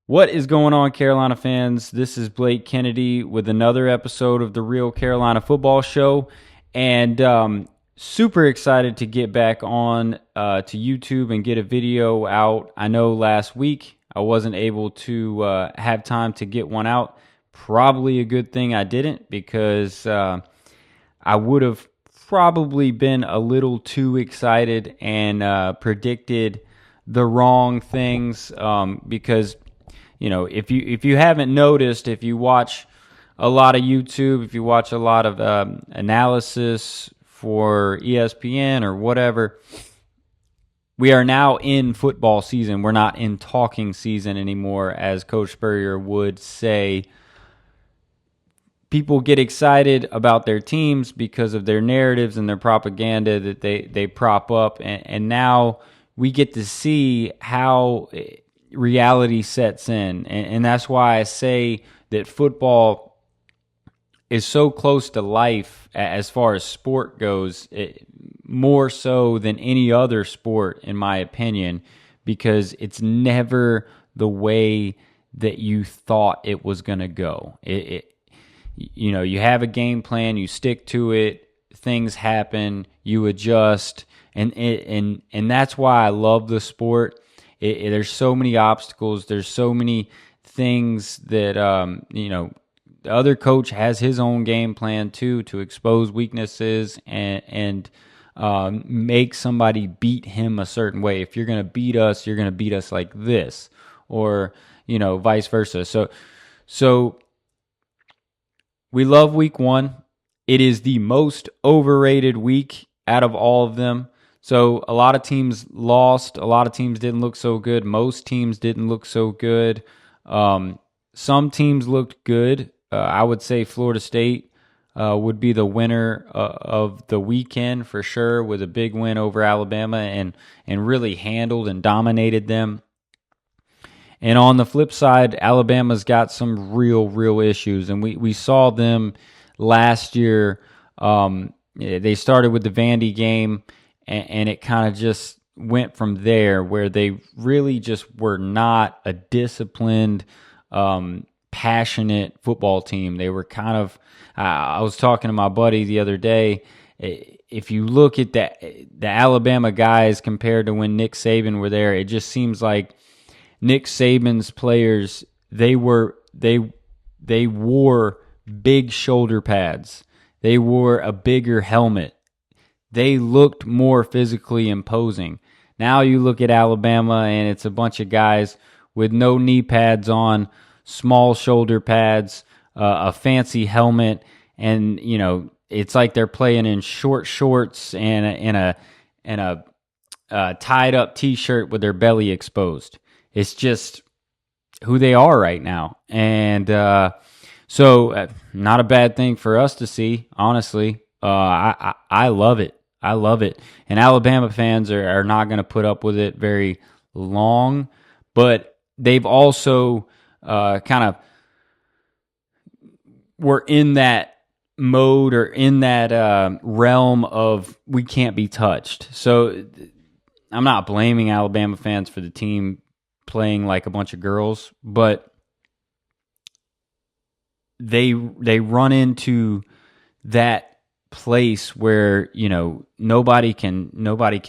What is going on, Carolina fans? This is Blake Kennedy with another episode of the Real Carolina Football Show, and super excited to get back on to YouTube and get a video out. I know last week I wasn't able to have time to get one out. Probably a good thing I didn't, because I would have probably been a little too excited and predicted the wrong things, because if you haven't noticed, if you watch a lot of YouTube, if you watch a lot of analysis for ESPN or whatever, we are now in football season. We're not in talking season anymore, as Coach Spurrier would say. People get excited about their teams because of their narratives and their propaganda that they prop up, and now we get to see how reality sets in, and that's why I say that football is so close to life as far as sport goes, more so than any other sport, in my opinion, because it's never the way that you thought it was going to go. You have a game plan, you stick to it, things happen, you adjust, and that's why I love the sport. There's so many obstacles. There's so many things that, the other coach has his own game plan too, to expose weaknesses and make somebody beat him a certain way. If you're going to beat us, you're going to beat us like this, or, vice versa. So we love week one. It is the most overrated week out of all of them. So a lot of teams lost. A lot of teams didn't look so good. Most teams didn't look so good. Some teams looked good. I would say Florida State would be the winner of the weekend for sure, with a big win over Alabama and really handled and dominated them. And on the flip side, Alabama's got some real issues, and we saw them last year. They started with the Vandy game, and it kind of just went from there, where they really just were not a disciplined, passionate football team. They were kind of, I was talking to my buddy the other day, if you look at the Alabama guys compared to when Nick Saban were there, it just seems like Nick Saban's players, they wore big shoulder pads. They wore a bigger helmet. They looked more physically imposing. Now you look at Alabama, and it's a bunch of guys with no knee pads on, small shoulder pads, a fancy helmet, and it's like they're playing in short shorts and a tied up T-shirt with their belly exposed. It's just who they are right now, and so not a bad thing for us to see, honestly. I love it. I love it. And Alabama fans are not going to put up with it very long, but they've also kind of were in that mode, or in that realm of we can't be touched. So I'm not blaming Alabama fans for the team playing like a bunch of girls, but they run into that place where nobody can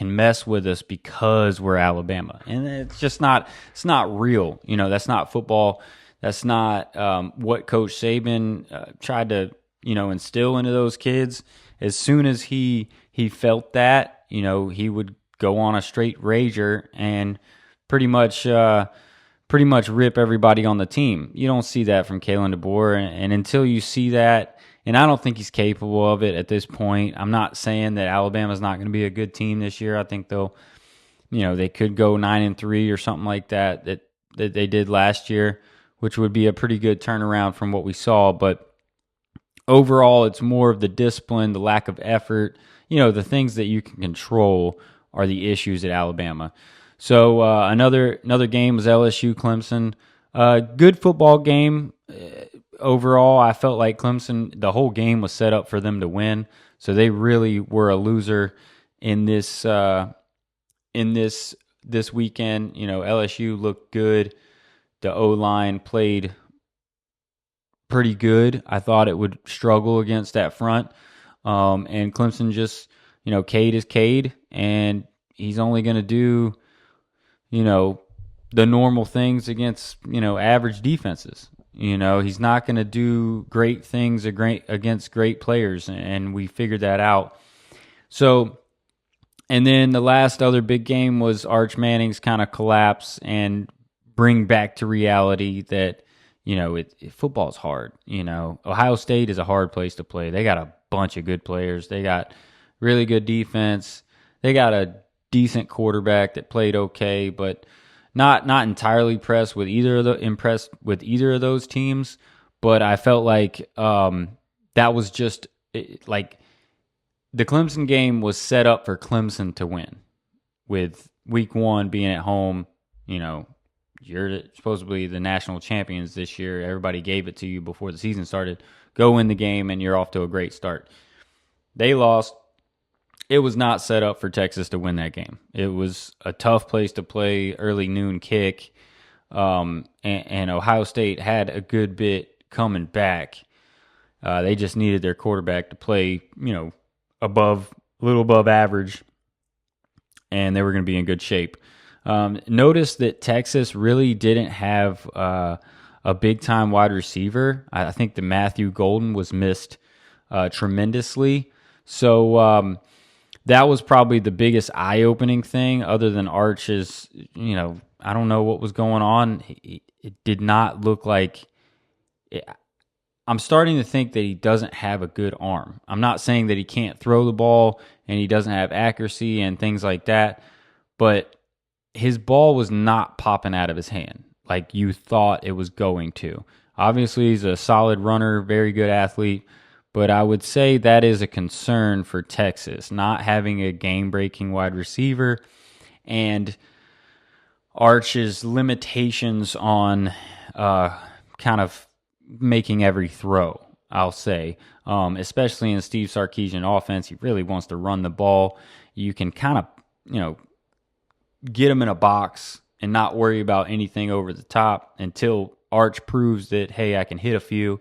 mess with us because we're Alabama, and it's not real. That's not football. That's not what Coach Saban tried to instill into those kids. As soon as he felt that, he would go on a straight rager and pretty much rip everybody on the team. You don't see that from Kalen DeBoer, and until you see that. And I don't think he's capable of it at this point. I'm not saying that Alabama's not going to be a good team this year. I think they could go 9-3 or something like that they did last year, which would be a pretty good turnaround from what we saw. But overall, it's more of the discipline, the lack of effort. The things that you can control are the issues at Alabama. So another game was LSU Clemson. Good football game. Overall, I felt like Clemson, the whole game was set up for them to win, so they really were a loser in this weekend. LSU looked good. the O-line played pretty good. I thought it would struggle against that front. And Clemson just, Cade is Cade, and he's only going to do, the normal things against, average defenses. He's not going to do great things against great players, and we figured that out. So, and then the last other big game was Arch Manning's kind of collapse and bring back to reality that, football's hard. Ohio State is a hard place to play. They got a bunch of good players. They got really good defense. They got a decent quarterback that played okay, but not entirely impressed with either of those teams. But I felt like that was just like the Clemson game was set up for Clemson to win, with week 1 being at home. You're supposedly the national champions this year. Everybody gave it to you before the season started. Go win the game, and you're off to a great start. They lost. It was not set up for Texas to win that game. It was a tough place to play, early noon kick, and Ohio State had a good bit coming back. They just needed their quarterback to play, a little above average, and they were going to be in good shape. Notice that Texas really didn't have a big-time wide receiver. I think the Matthew Golden was missed tremendously. So that was probably the biggest eye-opening thing, other than Arch's, I don't know what was going on. It did not look like I'm starting to think that he doesn't have a good arm. I'm not saying that he can't throw the ball and he doesn't have accuracy and things like that, but his ball was not popping out of his hand like you thought it was going to. Obviously, he's a solid runner, very good athlete, but I would say that is a concern for Texas, not having a game-breaking wide receiver and Arch's limitations on kind of making every throw, I'll say. Especially in Steve Sarkisian offense, he really wants to run the ball. You can kind of, get him in a box and not worry about anything over the top until Arch proves that, hey, I can hit a few.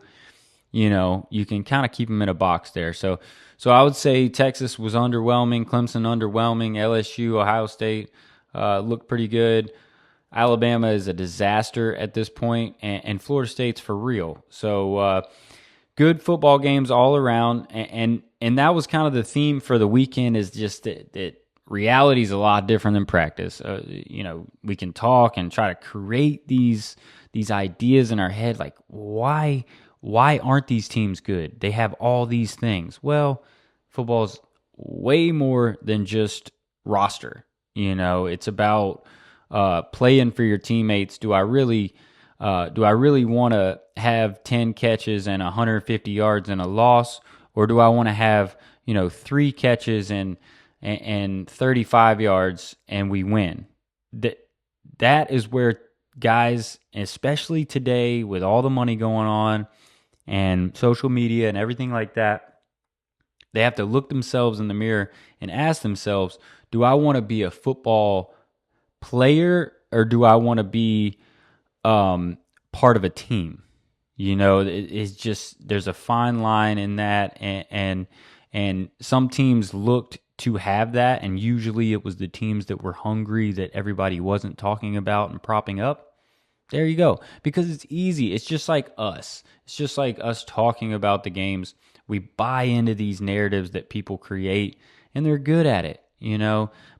You can kind of keep him in a box there. So I would say Texas was underwhelming, Clemson underwhelming, LSU, Ohio State looked pretty good. Alabama is a disaster at this point, and Florida State's for real. So good football games all around, and that was kind of the theme for the weekend, is just that reality is a lot different than practice. We can talk and try to create these ideas in our head, like why aren't these teams good? They have all these things. Well, football's way more than just roster. It's about playing for your teammates. Do I really want to have 10 catches and 150 yards and a loss, or do I want to have 3 catches and 35 yards and we win? That is where guys, especially today with all the money going on and social media and everything like that, they have to look themselves in the mirror and ask themselves, do I want to be a football player, or do I want to be part of a team? It's just, there's a fine line in that, and some teams looked to have that, and usually it was the teams that were hungry that everybody wasn't talking about and propping up. There you go. Because it's easy. It's just like us. It's just like us talking about the games. We buy into these narratives that people create, and they're good at it.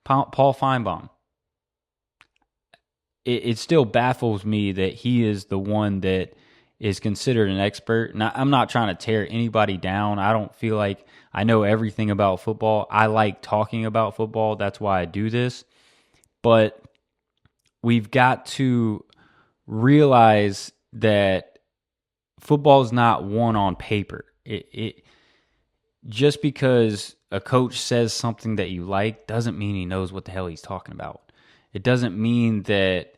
Paul Feinbaum. It still baffles me that he is the one that is considered an expert. And I'm not trying to tear anybody down. I don't feel like I know everything about football. I like talking about football. That's why I do this. But we've got to realize that football is not won on paper. It just because a coach says something that you like doesn't mean he knows what the hell he's talking about. It doesn't mean that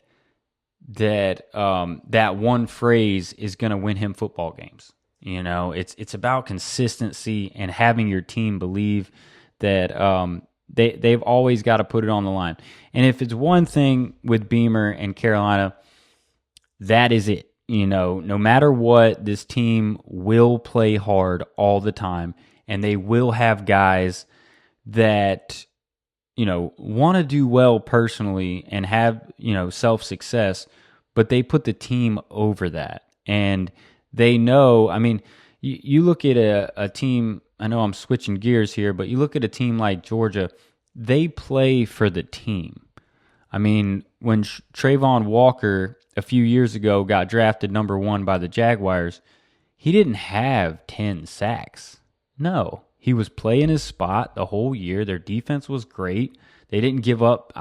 one phrase is going to win him football games. It's about consistency and having your team believe that they've always got to put it on the line. And if it's one thing with Beamer and Carolina, that is it. No matter what, this team will play hard all the time, and they will have guys that want to do well personally and have, self success, but they put the team over that. And they know, I mean, you look at a team, I know I'm switching gears here, but you look at a team like Georgia, they play for the team. I mean, when Trayvon Walker a few years ago got drafted number 1 by the Jaguars, he didn't have 10 sacks. No, he was playing his spot the whole year. Their defense was great. They didn't give up,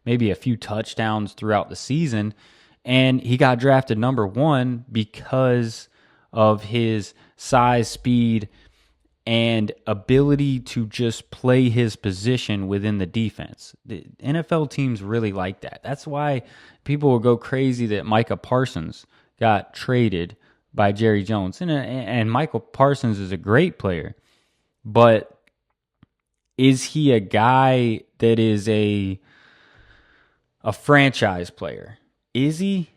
maybe a few touchdowns throughout the season. And he got drafted number 1 because of his size, speed, and ability to just play his position within the defense. The NFL teams really like that. That's why people will go crazy that Micah Parsons got traded by Jerry Jones. And Michael Parsons is a great player, but is he a guy that is a franchise player? Is he?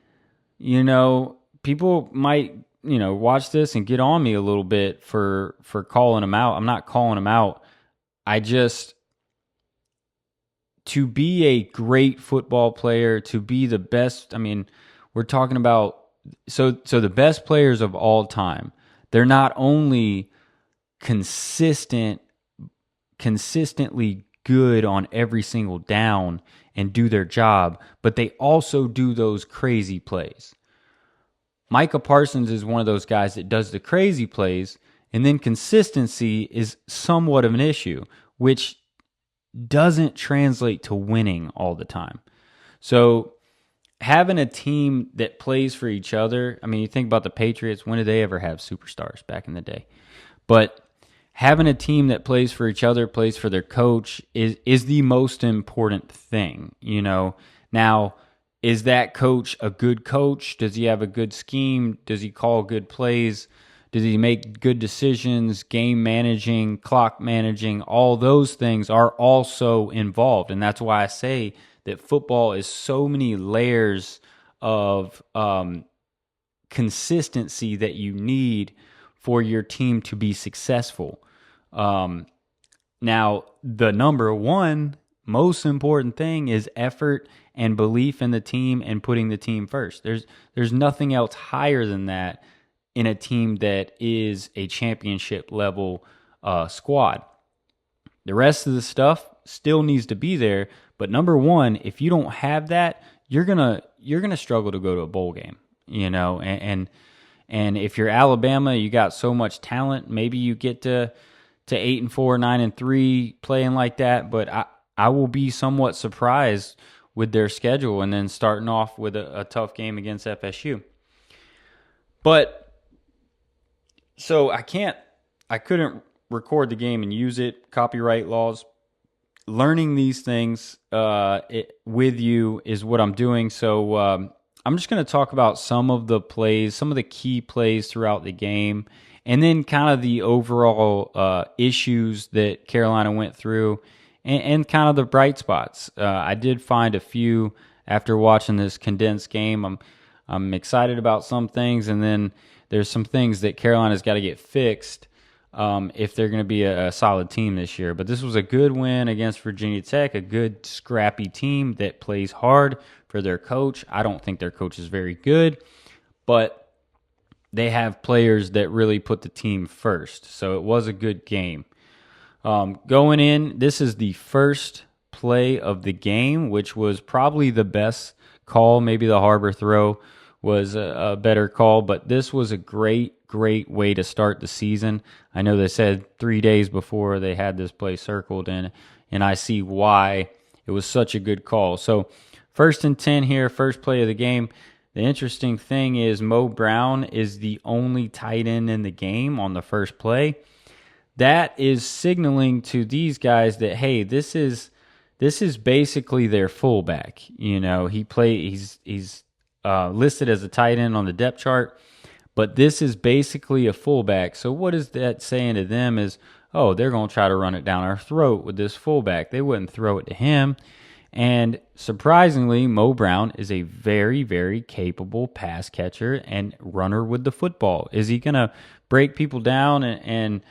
People might watch this and get on me a little bit for calling him out. I'm not calling him out. To be a great football player, to be the best, we're talking about, so the best players of all time, they're not only consistently good on every single down and do their job, but they also do those crazy plays. Micah Parsons is one of those guys that does the crazy plays, and then consistency is somewhat of an issue, which doesn't translate to winning all the time. So having a team that plays for each other, you think about the Patriots, when did they ever have superstars back in the day? But having a team that plays for each other, plays for their coach, is the most important thing. Now, is that coach a good coach? Does he have a good scheme? Does he call good plays? Does he make good decisions? Game managing, clock managing, all those things are also involved. And that's why I say that football is so many layers of consistency that you need for your team to be successful. Now, the number 1 most important thing is effort and belief in the team and putting the team first. There's nothing else higher than that in a team that is a championship level squad. The rest of the stuff still needs to be there, but number 1, if you don't have that, you're gonna struggle to go to a bowl game. And if you're Alabama, you got so much talent. Maybe you get to 8-4, 9-3 playing like that, but I will be somewhat surprised with their schedule and then starting off with a tough game against FSU. But so I couldn't record the game and use it. Copyright laws. Learning these things with you is what I'm doing. So I'm just going to talk about some of the plays, some of the key plays throughout the game, and then kind of the overall issues that Carolina went through and kind of the bright spots. I did find a few after watching this condensed game. I'm excited about some things, and then there's some things that Carolina's got to get fixed if they're going to be a solid team this year. But this was a good win against Virginia Tech, a good scrappy team that plays hard for their coach. I don't think their coach is very good, but they have players that really put the team first. So it was a good game. Going in, this is the first play of the game, which was probably the best call. Maybe the Harbor throw was a better call, but this was a great way to start the season. I know they said 3 days before they had this play circled, and I see why it was such a good call. So 1st and 10 here, first play of the game. The interesting thing is Mo Brown is the only tight end in the game on the first play. That is signaling to these guys that, hey, this is basically their fullback. He's listed as a tight end on the depth chart, but this is basically a fullback. So what is that saying to them is, oh, they're going to try to run it down our throat with this fullback. They wouldn't throw it to him. And surprisingly, Mo Brown is a very, very capable pass catcher and runner with the football. Is he going to break people down and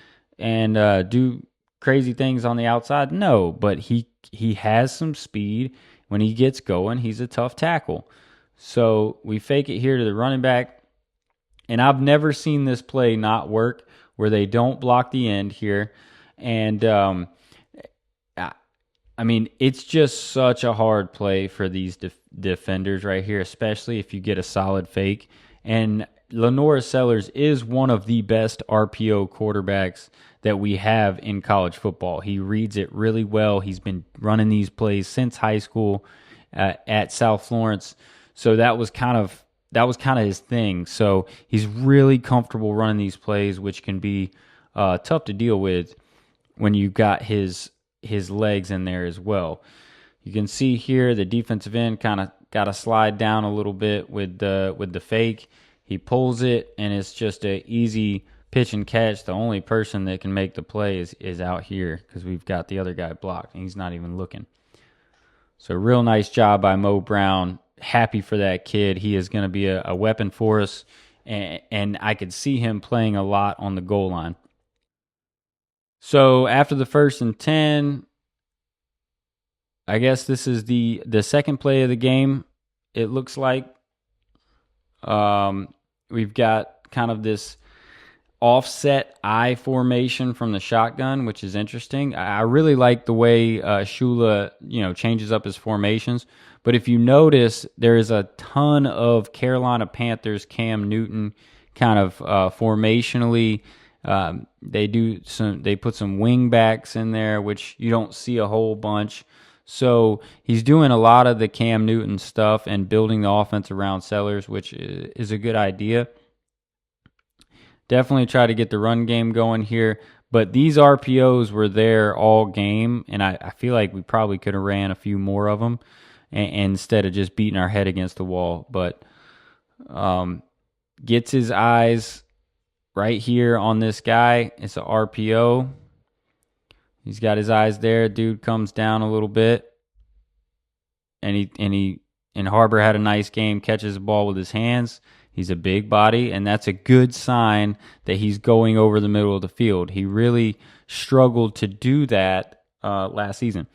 do crazy things on the outside? No, but he has some speed. When he gets going, he's a tough tackle. So we fake it here to the running back. And I've never seen this play not work where they don't block the end here. And I mean, it's just such a hard play for these defenders right here, especially if you get a solid fake. And Lenora Sellers is one of the best RPO quarterbacks that we have in college football. He reads it really well. He's been running these plays since high school at South Florence. So that was kind of his thing. So he's really comfortable running these plays, which can be tough to deal with when you got his legs in there as well. You can see here the defensive end kind of got to slide down a little bit with the fake. He pulls it, and it's just an easy pitch and catch. The only person that can make the play is out here because we've got the other guy blocked, and he's not even looking. So real nice job by Mo Brown. Happy for that kid. He is going to be a weapon for us, and I could see him playing a lot on the goal line. So after the 1st and 10, I guess this is the second play of the game, it looks like. We've got kind of this offset I formation from the shotgun, which is interesting. I really like the way Shula, changes up his formations. But if you notice, there is a ton of Carolina Panthers Cam Newton kind of formationally. They put some wing backs in there, which you don't see a whole bunch. So he's doing a lot of the Cam Newton stuff and building the offense around Sellers, which is a good idea. Definitely try to get the run game going here. But these RPOs were there all game, and I feel like we probably could have ran a few more of them instead of just beating our head against the wall. But gets his eyes right here on this guy. It's an RPO. He's got his eyes there. Dude comes down a little bit. And Harbor had a nice game, catches the ball with his hands. He's a big body, and that's a good sign that he's going over the middle of the field. He really struggled to do that last season.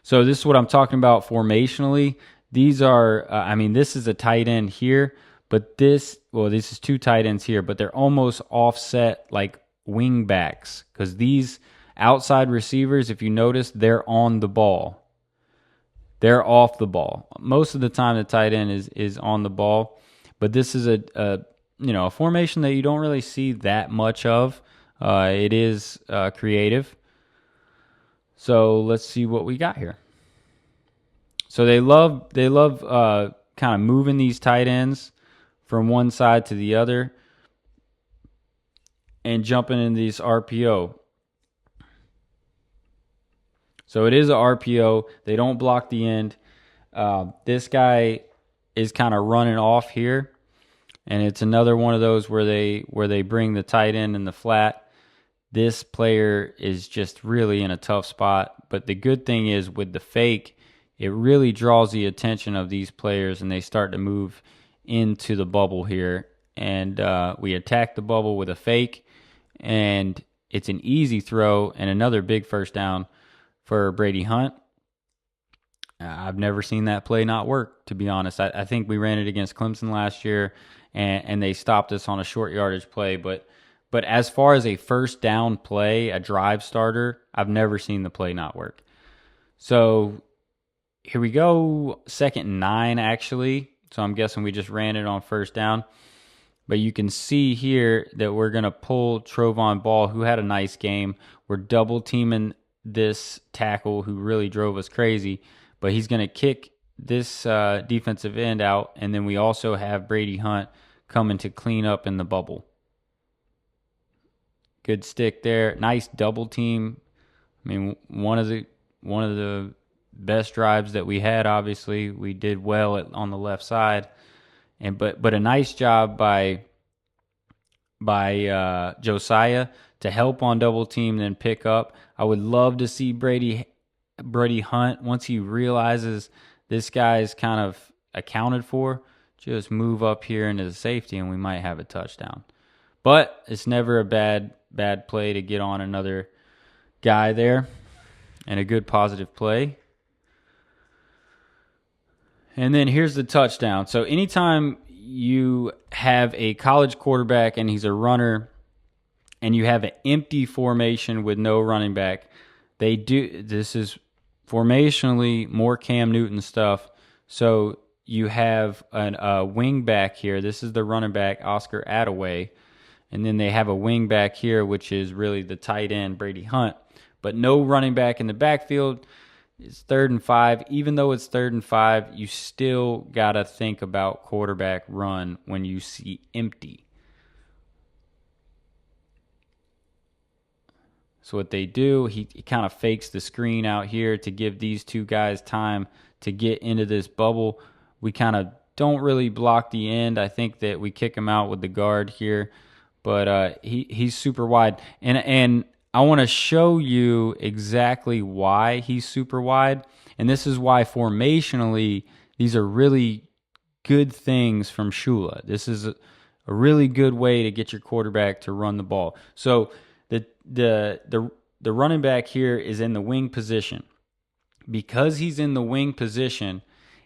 So this is what I'm talking about formationally. These are, this is a tight end here, but this is two tight ends here, but they're almost offset like wing backs because these outside receivers, if you notice, they're on the ball. They're off the ball. Most of the time, the tight end is on the ball, but this is a formation that you don't really see that much of. It is creative. So let's see what we got here. So they love kind of moving these tight ends from one side to the other and jumping in these RPO. So it is an RPO. They don't block the end. This guy is kind of running off here, and it's another one of those where they bring the tight end in the flat. This player is just really in a tough spot. But the good thing is with the fake, it really draws the attention of these players, and they start to move into the bubble here. And we attack the bubble with a fake, and it's an easy throw and another big first down for Brady Hunt. I've never seen that play not work, to be honest. I think we ran it against Clemson last year, and they stopped us on a short yardage play. But as far as a first down play, a drive starter, I've never seen the play not work. So here we go, 2nd and 9, actually. So I'm guessing we just ran it on first down. But you can see here that we're going to pull Trovon Ball, who had a nice game. We're double teaming this tackle who really drove us crazy, but he's going to kick this defensive end out, and then we also have Brady Hunt coming to clean up in the bubble. Good stick there. Nice double team. I mean, one of the best drives that we had. Obviously, we did well on the left side, but a nice job by Josiah to help on double team, then pick up. I would love to see Brady Brady Hunt, once he realizes this guy's kind of accounted for, just move up here into the safety and we might have a touchdown. But it's never a bad play to get on another guy there, and a good positive play. And then here's the touchdown. So anytime you have a college quarterback and he's a runner and you have an empty formation with no running back, this is formationally more Cam Newton stuff. So you have a wing back here. This is the running back, Oscar Attaway. And then they have a wing back here, which is really the tight end, Brady Hunt. But no running back in the backfield. It's 3rd and 5. Even though it's 3rd and 5, you still got to think about quarterback run when you see empty. So what they do, he kind of fakes the screen out here to give these two guys time to get into this bubble. We kind of don't really block the end. I think that we kick him out with the guard here. But he's super wide. And I want to show you exactly why he's super wide. And this is why formationally, these are really good things from Shula. This is a really good way to get your quarterback to run the ball. So the running back here is in the wing position. Because he's in the wing position,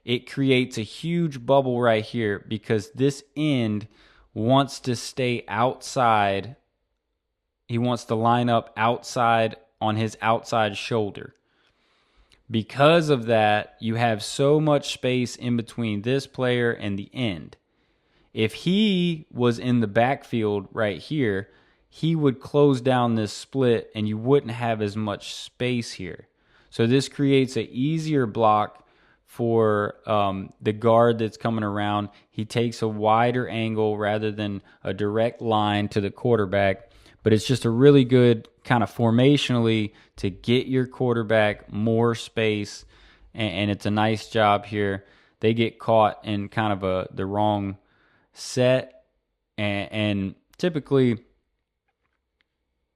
it creates a huge bubble right here because this end wants to stay outside. He wants to line up outside on his outside shoulder. Because of that, you have so much space in between this player and the end. If he was in the backfield right here, he would close down this split and you wouldn't have as much space here. So this creates an easier block for the guard that's coming around. He takes a wider angle rather than a direct line to the quarterback. But it's just a really good kind of formationally to get your quarterback more space, and it's a nice job here. They get caught in kind of the wrong set, and typically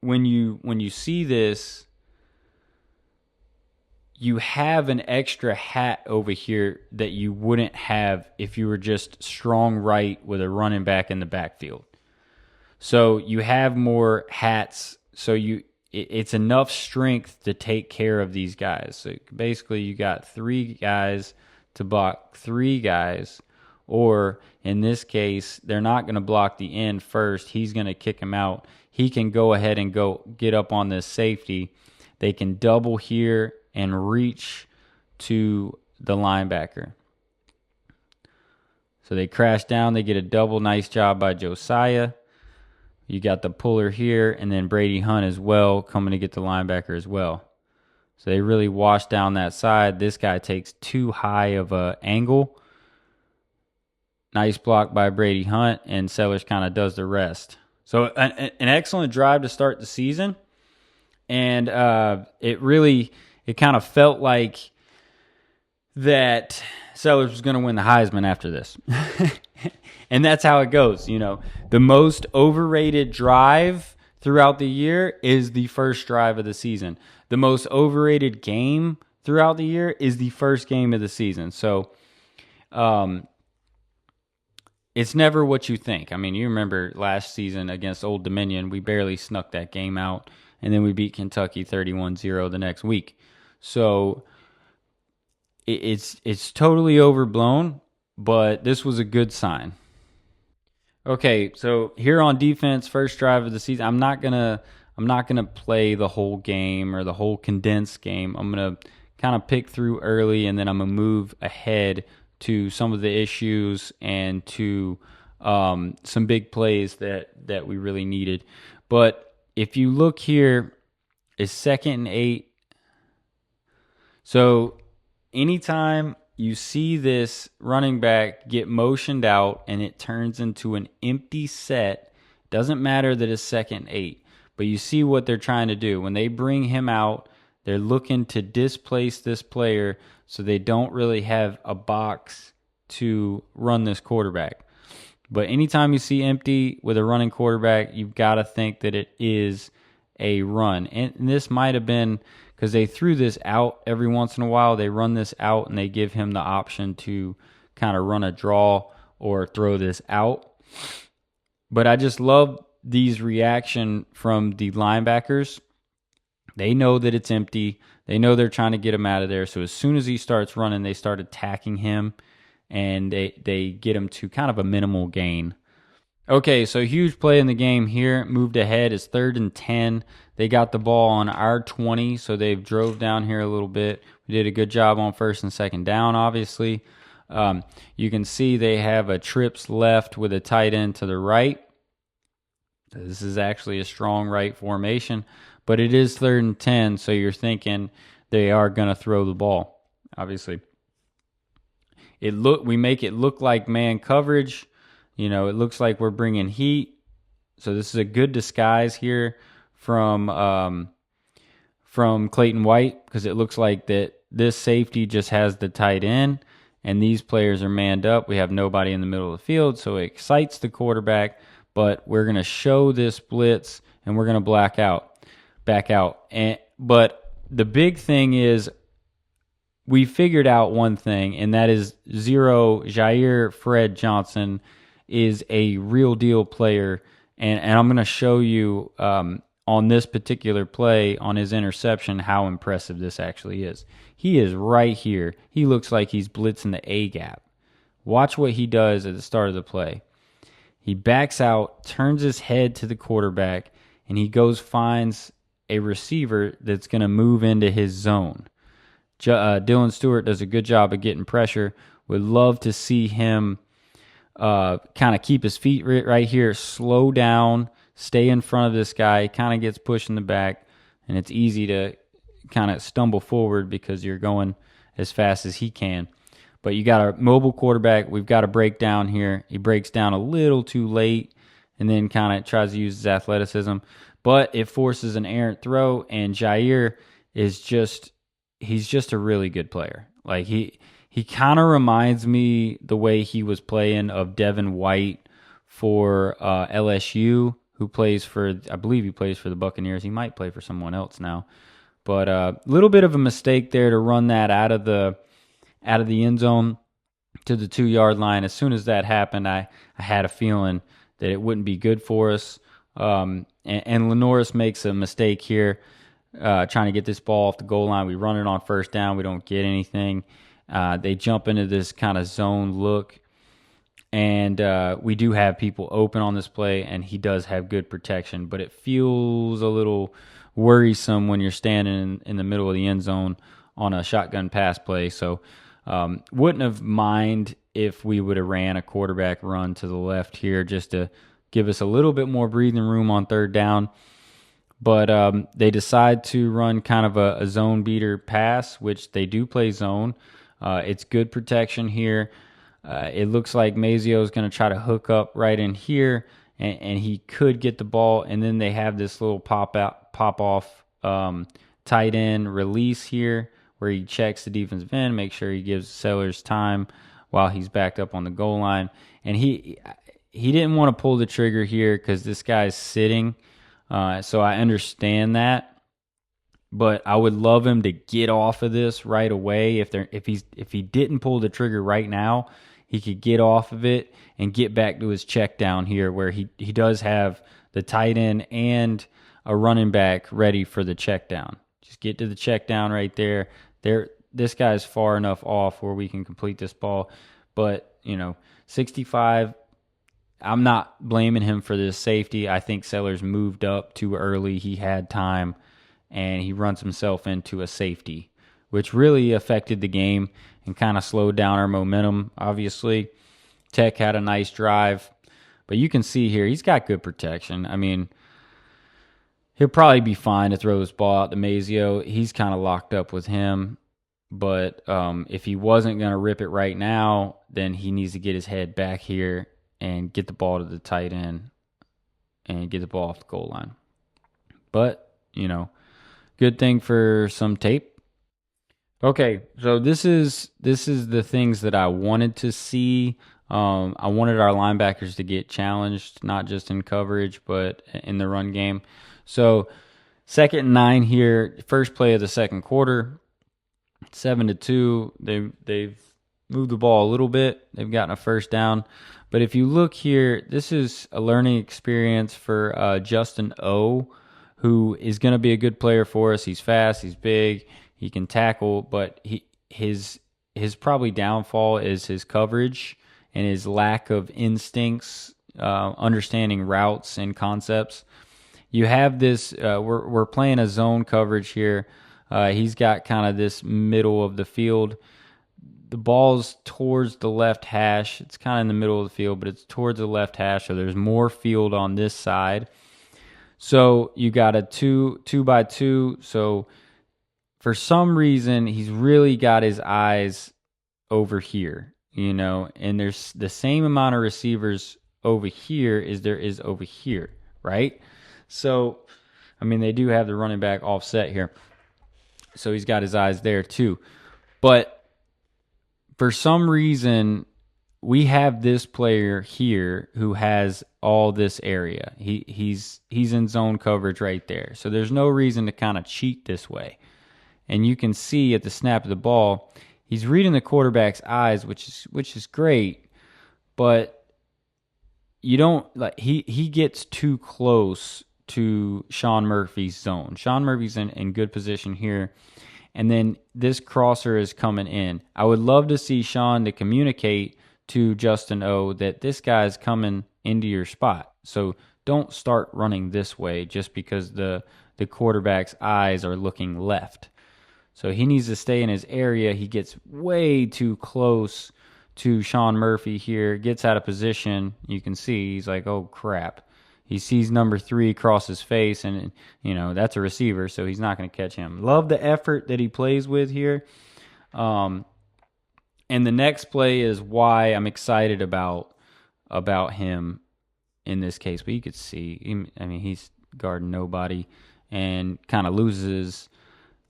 when you see this, you have an extra hat over here that you wouldn't have if you were just strong right with a running back in the backfield. So you have more hats, so it's enough strength to take care of these guys. So basically you got 3 guys to block 3 guys, or in this case, they're not going to block the end first. He's going to kick him out. He can go ahead and go get up on this safety. They can double here and reach to the linebacker. So they crash down. They get a double. Nice job by Josiah. You got the puller here, and then Brady Hunt as well coming to get the linebacker as well. So they really wash down that side. This guy takes too high of an angle. Nice block by Brady Hunt, and Sellers kind of does the rest. So an excellent drive to start the season, and it kind of felt like that Sellers was going to win the Heisman after this. And that's how it goes. You know, the most overrated drive throughout the year is the first drive of the season. The most overrated game throughout the year is the first game of the season. So it's never what you think. I mean, you remember last season against Old Dominion, we barely snuck that game out, and then we beat Kentucky 31-0 the next week. So it's totally overblown, but this was a good sign. Okay, so here on defense, first drive of the season, I'm not gonna play the whole game or the whole condensed game. I'm gonna kind of pick through early, and then I'm gonna move ahead to some of the issues and to some big plays that we really needed. But if you look here, it's 2nd and 8. So anytime you see this running back get motioned out and it turns into an empty set, doesn't matter that it's 2nd and 8, but you see what they're trying to do. When they bring him out, they're looking to displace this player so they don't really have a box to run this quarterback. But anytime you see empty with a running quarterback, you've got to think that it is a run. And this might have been because they threw this out every once in a while. They run this out and they give him the option to kind of run a draw or throw this out. But I just love these reaction from the linebackers. They know that it's empty. They know they're trying to get him out of there. So as soon as he starts running, they start attacking him, and they get him to kind of a minimal gain. Okay, so huge play in the game here. Moved ahead. It's 3rd and 10. They got the ball on our 20, so they've drove down here a little bit. We did a good job on 1st and 2nd down, obviously. You can see they have a trips left with a tight end to the right. This is actually a strong right formation, but it is 3rd and 10, so you're thinking they are going to throw the ball, obviously. We make it look like man coverage. It looks like we're bringing heat. So this is a good disguise here from Clayton White, because it looks like that this safety just has the tight end, and these players are manned up. We have nobody in the middle of the field, so it excites the quarterback. But we're going to show this blitz, and we're going to back out. But the big thing is we figured out one thing, and that is Jair Fred Johnson is a real deal player. And I'm going to show you on this particular play, on his interception, how impressive this actually is. He is right here. He looks like he's blitzing the A-gap. Watch what he does at the start of the play. He backs out, turns his head to the quarterback, and he finds a receiver that's going to move into his zone. Dylan Stewart does a good job of getting pressure. Would love to see him kind of keep his feet right here, slow down, stay in front of this guy. Kind of gets pushed in the back, and it's easy to kind of stumble forward because you're going as fast as he can. But you got a mobile quarterback. We've got to break down here. He breaks down a little too late and then kind of tries to use his athleticism. But it forces an errant throw, and Jair is he's just a really good player. Like he kind of reminds me the way he was playing of Devin White for LSU, who plays I believe he plays for the Buccaneers. He might play for someone else now. But a little bit of a mistake there to run that out of the end zone to the 2-yard line. As soon as that happened, I had a feeling that it wouldn't be good for us. And Lenoris makes a mistake here, trying to get this ball off the goal line. We run it on 1st down. We don't get anything. They jump into this kind of zone look. And we do have people open on this play, and he does have good protection. But it feels a little worrisome when you're standing in the middle of the end zone on a shotgun pass play. So wouldn't have mind if we would have ran a quarterback run to the left here just to give us a little bit more breathing room on 3rd down. But they decide to run kind of a zone beater pass, which they do play zone. It's good protection here. It looks like Mazio is going to try to hook up right in here, and he could get the ball. And then they have this little pop off tight end release here, where he checks the defensive end, make sure he gives Sellers time while he's backed up on the goal line. And he didn't want to pull the trigger here because this guy's sitting. So I understand that. But I would love him to get off of this right away. If he didn't pull the trigger right now, he could get off of it and get back to his check down here, where he does have the tight end and a running back ready for the check down. Just get to the check down right there. This guy's far enough off where we can complete this ball. But, 65, I'm not blaming him for this safety. I think Sellers moved up too early. He had time, and he runs himself into a safety, which really affected the game and kind of slowed down our momentum, obviously. Tech had a nice drive. But you can see here, he's got good protection. I mean, he'll probably be fine to throw this ball out to Mazio. He's kind of locked up with him. But if he wasn't going to rip it right now, then he needs to get his head back here and get the ball to the tight end and get the ball off the goal line. But, good thing for some tape. Okay, so this is the things that I wanted to see. I wanted our linebackers to get challenged, not just in coverage, but in the run game. So 2nd and 9 here. First play of the second quarter. 7-2. They've moved the ball a little bit. They've gotten a first down. But if you look here, this is a learning experience for Justin O, who is going to be a good player for us. He's fast. He's big. He can tackle. But his probably downfall is his coverage and his lack of instincts, understanding routes and concepts. You have this. We're playing a zone coverage here. He's got kind of this middle of the field. The ball's towards the left hash. It's kind of in the middle of the field, but it's towards the left hash, so there's more field on this side. So you got a 2-by-2. So for some reason, he's really got his eyes over here, and there's the same amount of receivers over here as there is over here, right? So, I mean, they do have the running back offset here. So he's got his eyes there too. But for some reason, we have this player here who has all this area. He's in zone coverage right there. So there's no reason to kind of cheat this way. And you can see at the snap of the ball, he's reading the quarterback's eyes, which is great, but you don't like he gets too close to Sean Murphy's zone. Sean Murphy's in good position here. And then this crosser is coming in. I would love to see Sean to communicate to Justin O that this guy is coming into your spot. So don't start running this way just because the quarterback's eyes are looking left. So he needs to stay in his area. He gets way too close to Sean Murphy here, gets out of position. You can see he's like, oh, crap. He sees number 3 cross his face, and, that's a receiver, so he's not going to catch him. Love the effort that he plays with here. And the next play is why I'm excited about him in this case. But you could see, he's guarding nobody and kind of loses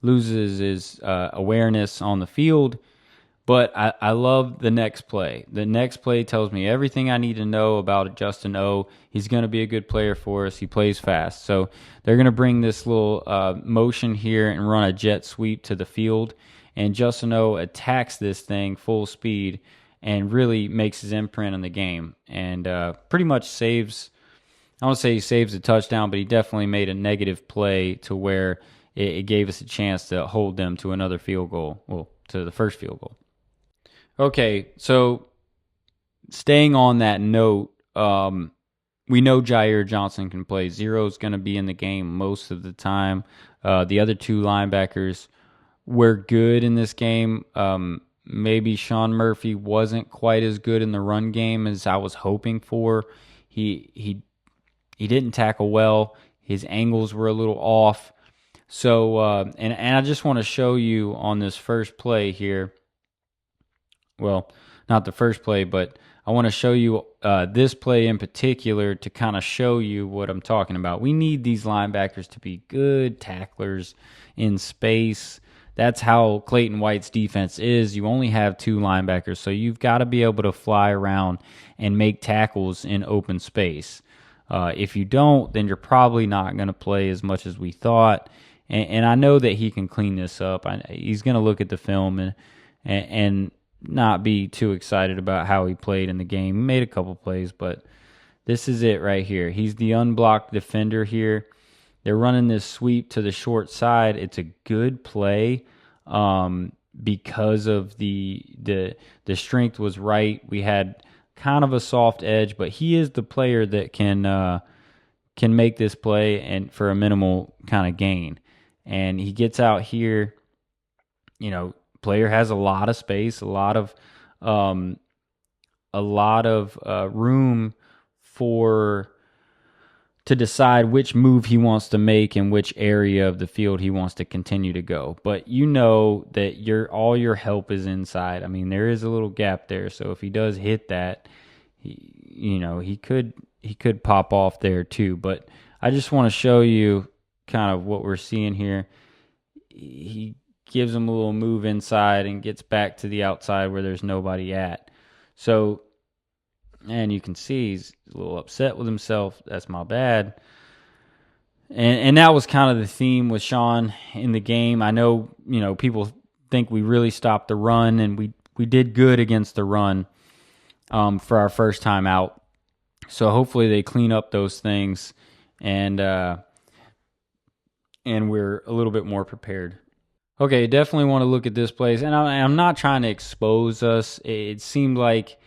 his awareness on the field. But I love the next play. The next play tells me everything I need to know about Justin O. He's going to be a good player for us. He plays fast. So they're going to bring this little motion here and run a jet sweep to the field. And Justin O attacks this thing full speed and really makes his imprint on the game. And pretty much saves, I don't say he saves a touchdown, but he definitely made a negative play to where it gave us a chance to hold them to another field goal. Well, to the first field goal. Okay, so staying on that note, we know Jair Johnson can play. Zero's going to be in the game most of the time. The other 2 linebackers were good in this game. Maybe Sean Murphy wasn't quite as good in the run game as I was hoping for. He didn't tackle well. His angles were a little off. So, and I just want to show you on this first play here. Well, not the first play, but I want to show you this play in particular to kind of show you what I'm talking about. We need these linebackers to be good tacklers in space. That's how Clayton White's defense is. You only have 2 linebackers, so you've got to be able to fly around and make tackles in open space. If you don't, then you're probably not going to play as much as we thought. And I know that he can clean this up. He's going to look at the film and not be too excited about how he played in the game. He made a couple plays, but this is it right here. He's the unblocked defender here. They're running this sweep to the short side. It's a good play because of the strength was right. We had kind of a soft edge, but he is the player that can make this play and for a minimal kind of gain. And he gets out here, player has a lot of space, a lot of room to decide which move he wants to make and which area of the field he wants to continue to go. But that all your help is inside. I mean, there is a little gap there, so if he does hit that, he could pop off there too. But I just want to show you kind of what we're seeing here. He gives him a little move inside and gets back to the outside where there's nobody at. So, and you can see he's a little upset with himself. That's my bad. And that was kind of the theme with Sean in the game. I know, people think we really stopped the run, and we did good against the run for our first time out. So hopefully they clean up those things, and we're a little bit more prepared. Okay, definitely want to look at this place, and I'm not trying to expose us. It seemed like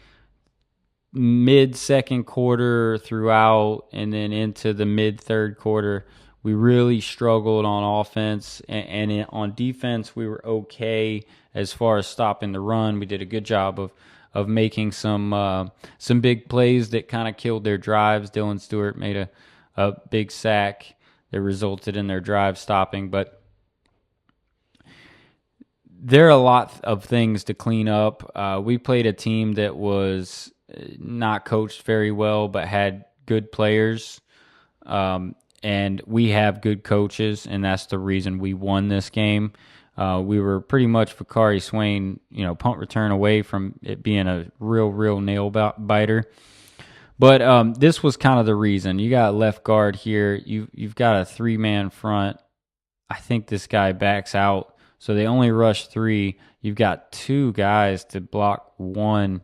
mid second quarter throughout, and then into the mid third quarter, we really struggled on offense, and on defense we were okay as far as stopping the run. We did a good job of making some big plays that kind of killed their drives. Dylan Stewart made a big sack that resulted in their drive stopping, but there are a lot of things to clean up. We played a team that was not coached very well, but had good players. And we have good coaches, and that's the reason we won this game. We were pretty much Vakari Swain, punt return away from it being a real nail biter. But this was kind of the reason. You got left guard here. You've got a 3-man front. I think this guy backs out, so they only rush 3. You've got 2 guys to block 1.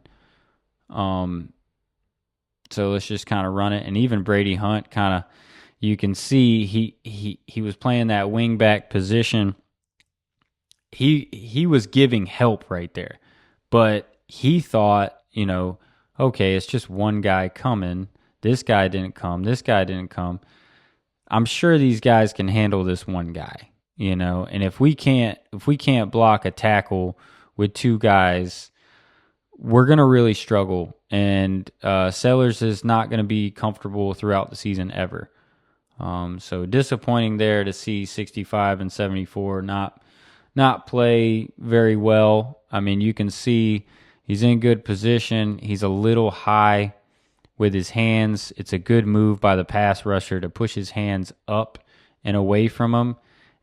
So let's just kind of run it. And even Brady Hunt kind of, you can see he was playing that wing back position. He was giving help right there, but he thought, okay, it's just one guy coming. This guy didn't come. This guy didn't come. I'm sure these guys can handle this one guy, and if we can't block a tackle with 2 guys, we're going to really struggle. And Sellers is not going to be comfortable throughout the season ever. So disappointing there to see 65 and 74 not play very well. I mean, you can see he's in good position. He's a little high with his hands. It's a good move by the pass rusher to push his hands up and away from him,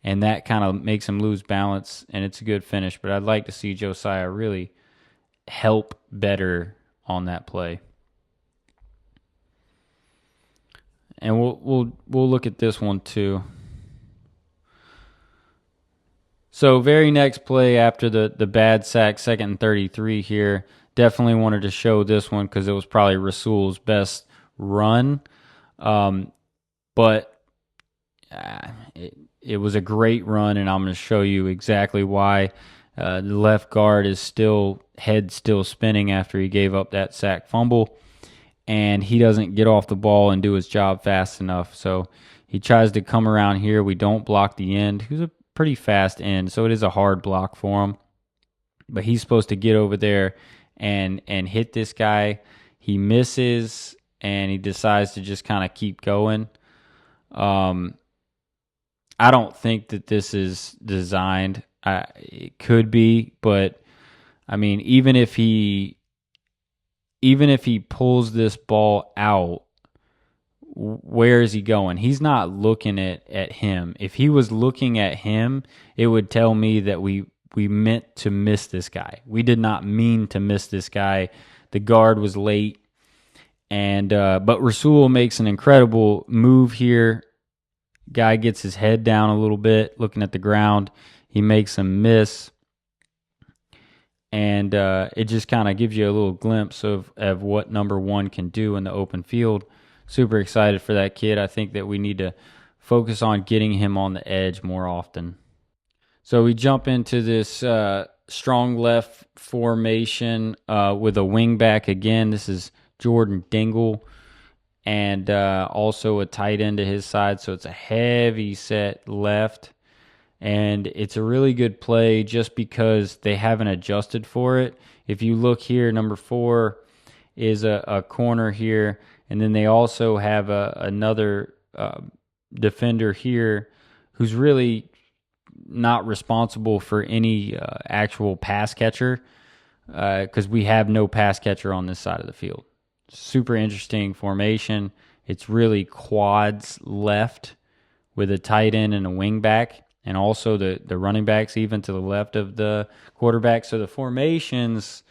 and that kind of makes him lose balance, and it's a good finish. But I'd like to see Josiah really help better on that play. And we'll look at this one too. So very next play after the bad sack, 2nd and 33 here. Definitely wanted to show this one because it was probably Rasul's best run. But it was a great run, and I'm going to show you exactly why. The left guard is still spinning after he gave up that sack fumble, and he doesn't get off the ball and do his job fast enough. So he tries to come around here. We don't block the end, who's a pretty fast end, so it is a hard block for him. But he's supposed to get over there and hit this guy. He misses, and he decides to just kind of keep going. I don't think that this is designed. It could be, but I mean, even if he pulls this ball out, where is he going? He's not looking at him. If he was looking at him, it would tell me that we meant to miss this guy. We did not mean to miss this guy. The guard was late, and but Rasul makes an incredible move here. Guy gets his head down a little bit, looking at the ground. He makes him miss, and it just kind of gives you a little glimpse of what number 1 can do in the open field. Super excited for that kid. I think that we need to focus on getting him on the edge more often. So we jump into this strong left formation with a wing back again. This is Jordan Dingle, and also a tight end to his side. So it's a heavy set left. And it's a really good play just because they haven't adjusted for it. If you look here, number 4 is a corner here. And then they also have another defender here who's really not responsible for any actual pass catcher because we have no pass catcher on this side of the field. Super interesting formation. It's really quads left with a tight end and a wing back, and also the running backs even to the left of the quarterback. So the formations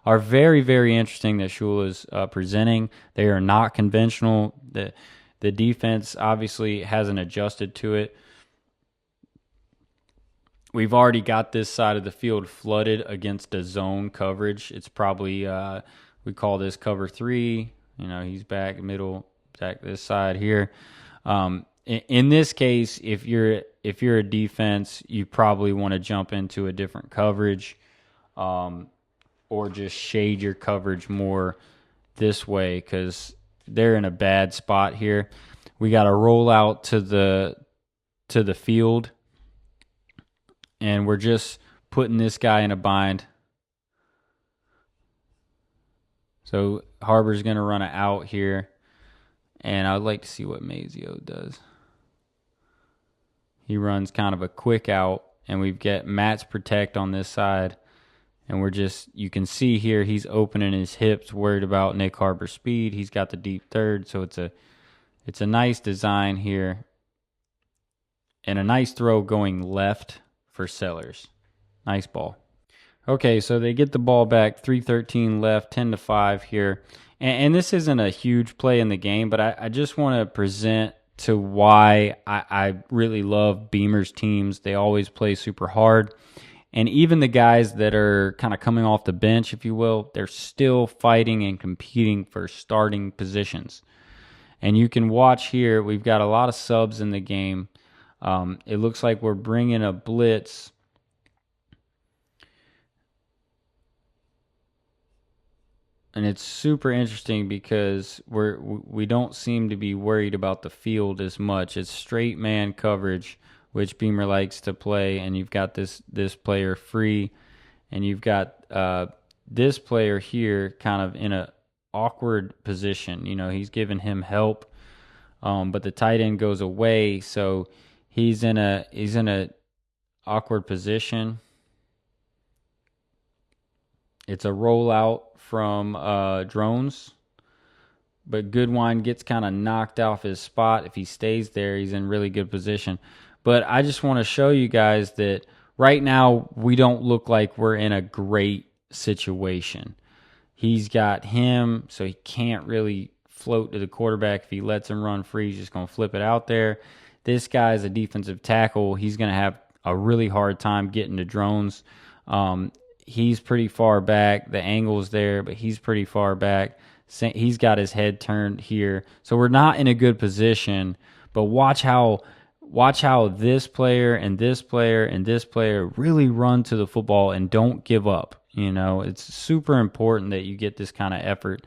are very, very interesting that Shula is presenting. They are not conventional. The defense obviously hasn't adjusted to it. We've already got this side of the field flooded against a zone coverage. It's probably we call this cover 3. He's back middle, back this side here. In this case, if you're a defense, you probably want to jump into a different coverage, or just shade your coverage more this way because they're in a bad spot here. We got to roll out to the field, and we're just putting this guy in a bind. So Harbor's going to run it out here, and I'd like to see what Mazio does. He runs kind of a quick out, and we've got Matt's protect on this side, and you can see here he's opening his hips, worried about Nick Harbor's speed. He's got the deep third, so it's a nice design here, and a nice throw going left for Sellers. Nice ball. Okay, so they get the ball back, 3:13 left, 10-5 here. And this isn't a huge play in the game, but I just want to present to why I really love Beamer's teams. They always play super hard. And even the guys that are kind of coming off the bench, if you will, they're still fighting and competing for starting positions. And you can watch here, we've got a lot of subs in the game. It looks like we're bringing a blitz. And it's super interesting because we don't seem to be worried about the field as much. It's straight man coverage, which Beamer likes to play, and you've got this player free, and you've got this player here kind of in a awkward position. He's giving him help, but the tight end goes away, so he's in a awkward position. It's a rollout from Drones, but Goodwine gets kind of knocked off his spot. If he stays there, he's in really good position. But I just want to show you guys that right now we don't look like we're in a great situation. He's got him, so he can't really float to the quarterback. If he lets him run free, he's just going to flip it out there. This guy's a defensive tackle. He's going to have a really hard time getting to Drones. He's pretty far back. The angle's there, but he's pretty far back. He's got his head turned here. So we're not in a good position, but watch how this player and this player and this player really run to the football and don't give up. It's super important that you get this kind of effort,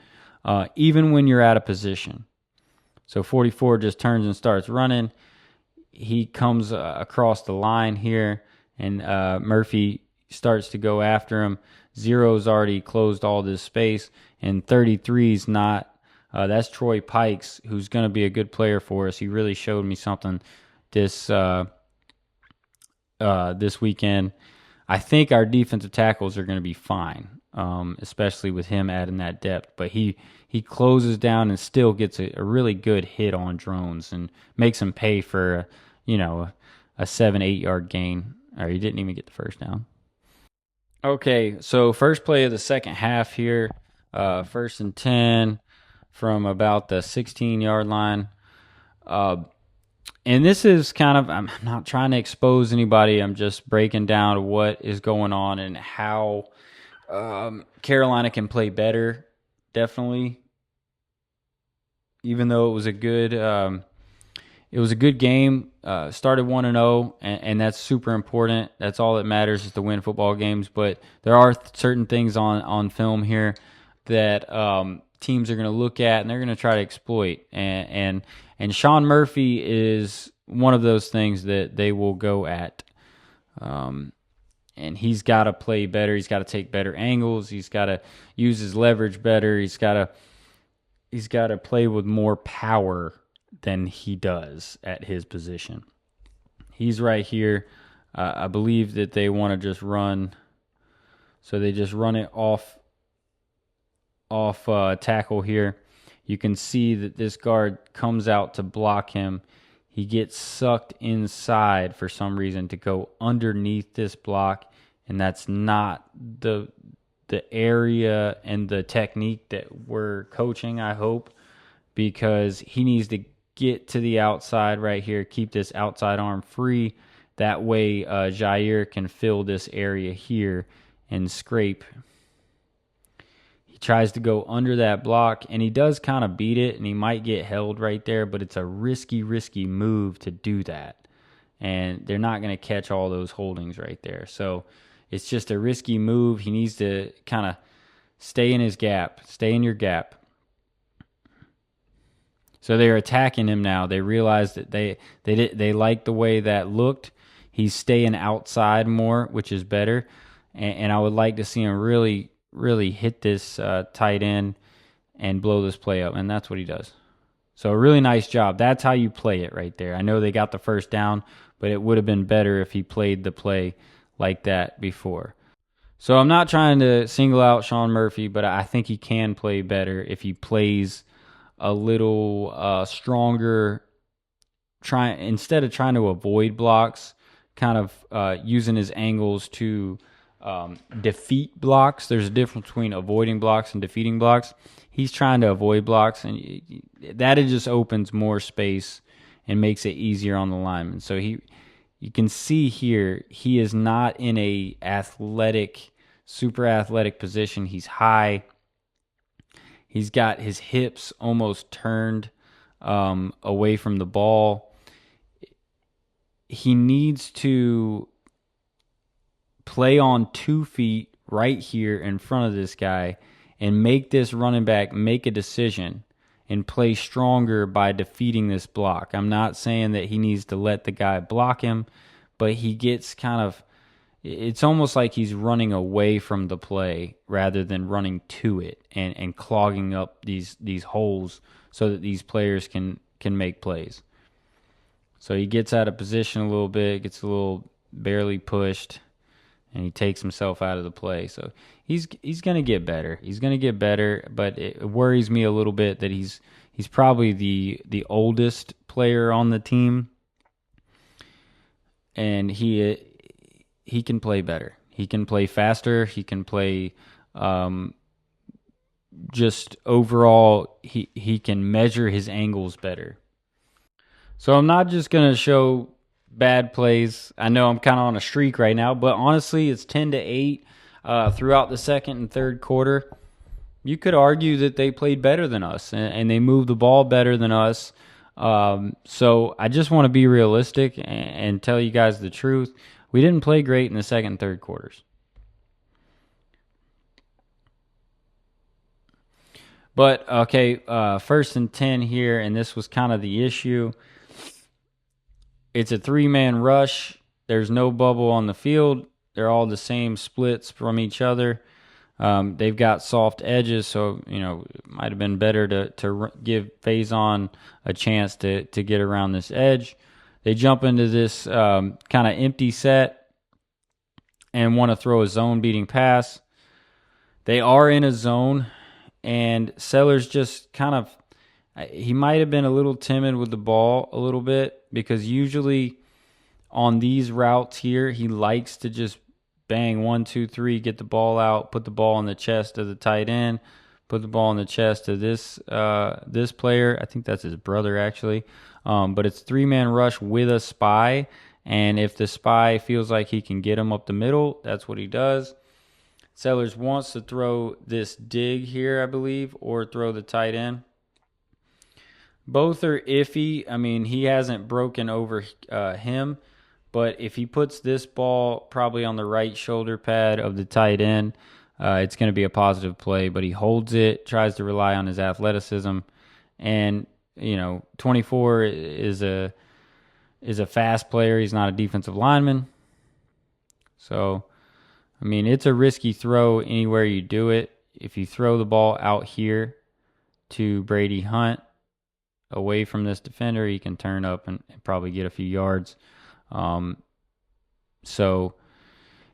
even when you're out of position. So 44 just turns and starts running. He comes across the line here, and Murphy starts to go after him. Zero's already closed all this space, and 33's not. That's Troy Pikes, who's going to be a good player for us. He really showed me something this weekend. I think our defensive tackles are going to be fine, especially with him adding that depth. But he closes down and still gets a really good hit on Drones and makes him pay for a 7-8 yard gain. Or he didn't even get the first down. Okay, so first play of the second half here, 1st and 10 from about the 16-yard line. And this is kind of, I'm not trying to expose anybody. I'm just breaking down what is going on and how Carolina can play better, definitely. Even though it was a good game. Started 1-0, and that's super important. That's all that matters is to win football games. But there are certain things on film here that teams are going to look at and they're going to try to exploit. And Sean Murphy is one of those things that they will go at. And he's got to play better. He's got to take better angles. He's got to use his leverage better. He's got to play with more power than he does at his position. He's right here. I believe that they want to just run. So they just run it off tackle here. You can see that this guard comes out to block him. He gets sucked inside for some reason to go underneath this block, and that's not the area and the technique that we're coaching, I hope, because he needs to get to the outside right here, keep this outside arm free. That way Jair can fill this area here and scrape. He tries to go under that block, and he does kind of beat it, and he might get held right there, but it's a risky move to do that. And they're not going to catch all those holdings right there. So it's just a risky move. He needs to kind of stay in his gap, stay in your gap. So they're attacking him now. They realize that they like the way that looked. He's staying outside more, which is better. And I would like to see him really hit this tight end and blow this play up. And that's what he does. So a really nice job. That's how you play it right there. I know they got the first down, but it would have been better if he played the play like that before. So I'm not trying to single out Sean Murphy, but I think he can play better if he plays a little stronger, instead of trying to avoid blocks, kind of using his angles to defeat blocks. There's a difference between avoiding blocks and defeating blocks. He's trying to avoid blocks, and that it just opens more space and makes it easier on the lineman. So you can see here, he is not in a super athletic position. He's high. He's got his hips almost turned away from the ball. He needs to play on 2 feet right here in front of this guy and make this running back make a decision and play stronger by defeating this block. I'm not saying that he needs to let the guy block him, but he gets it's almost like he's running away from the play rather than running to it and clogging up these holes so that these players can make plays. So he gets out of position a little bit, gets a little barely pushed, and he takes himself out of the play. So he's going to get better. He's going to get better, but it worries me a little bit that he's probably the oldest player on the team, and he can play better. He can play faster. He can play just overall, he can measure his angles better. So I'm not just going to show bad plays. I know I'm kind of on a streak right now, but honestly, it's 10-8 throughout the second and third quarter. You could argue that they played better than us, and they moved the ball better than us. So I just want to be realistic and tell you guys the truth. We didn't play great in the second and third quarters. But, okay, 1st and 10 here, and this was kind of the issue. It's a 3-man rush. There's no bubble on the field. They're all the same splits from each other. They've got soft edges, so it might have been better to give Faison a chance to get around this edge. They jump into this kind of empty set and want to throw a zone-beating pass. They are in a zone, and Sellers just he might have been a little timid with the ball a little bit, because usually on these routes here, he likes to just bang 1, 2, 3, get the ball out, put the ball in the chest of the tight end, put the ball in the chest of this player. I think that's his brother, actually. But it's 3-man rush with a spy, and if the spy feels like he can get him up the middle, that's what he does. Sellers wants to throw this dig here, I believe, or throw the tight end. Both are iffy. I mean, he hasn't broken over him, but if he puts this ball probably on the right shoulder pad of the tight end, it's going to be a positive play. But he holds it, tries to rely on his athleticism, and 24 is a fast player. He's not a defensive lineman, so I mean, it's a risky throw anywhere you do it. If you throw the ball out here to Brady Hunt, away from this defender, he can turn up and probably get a few yards. So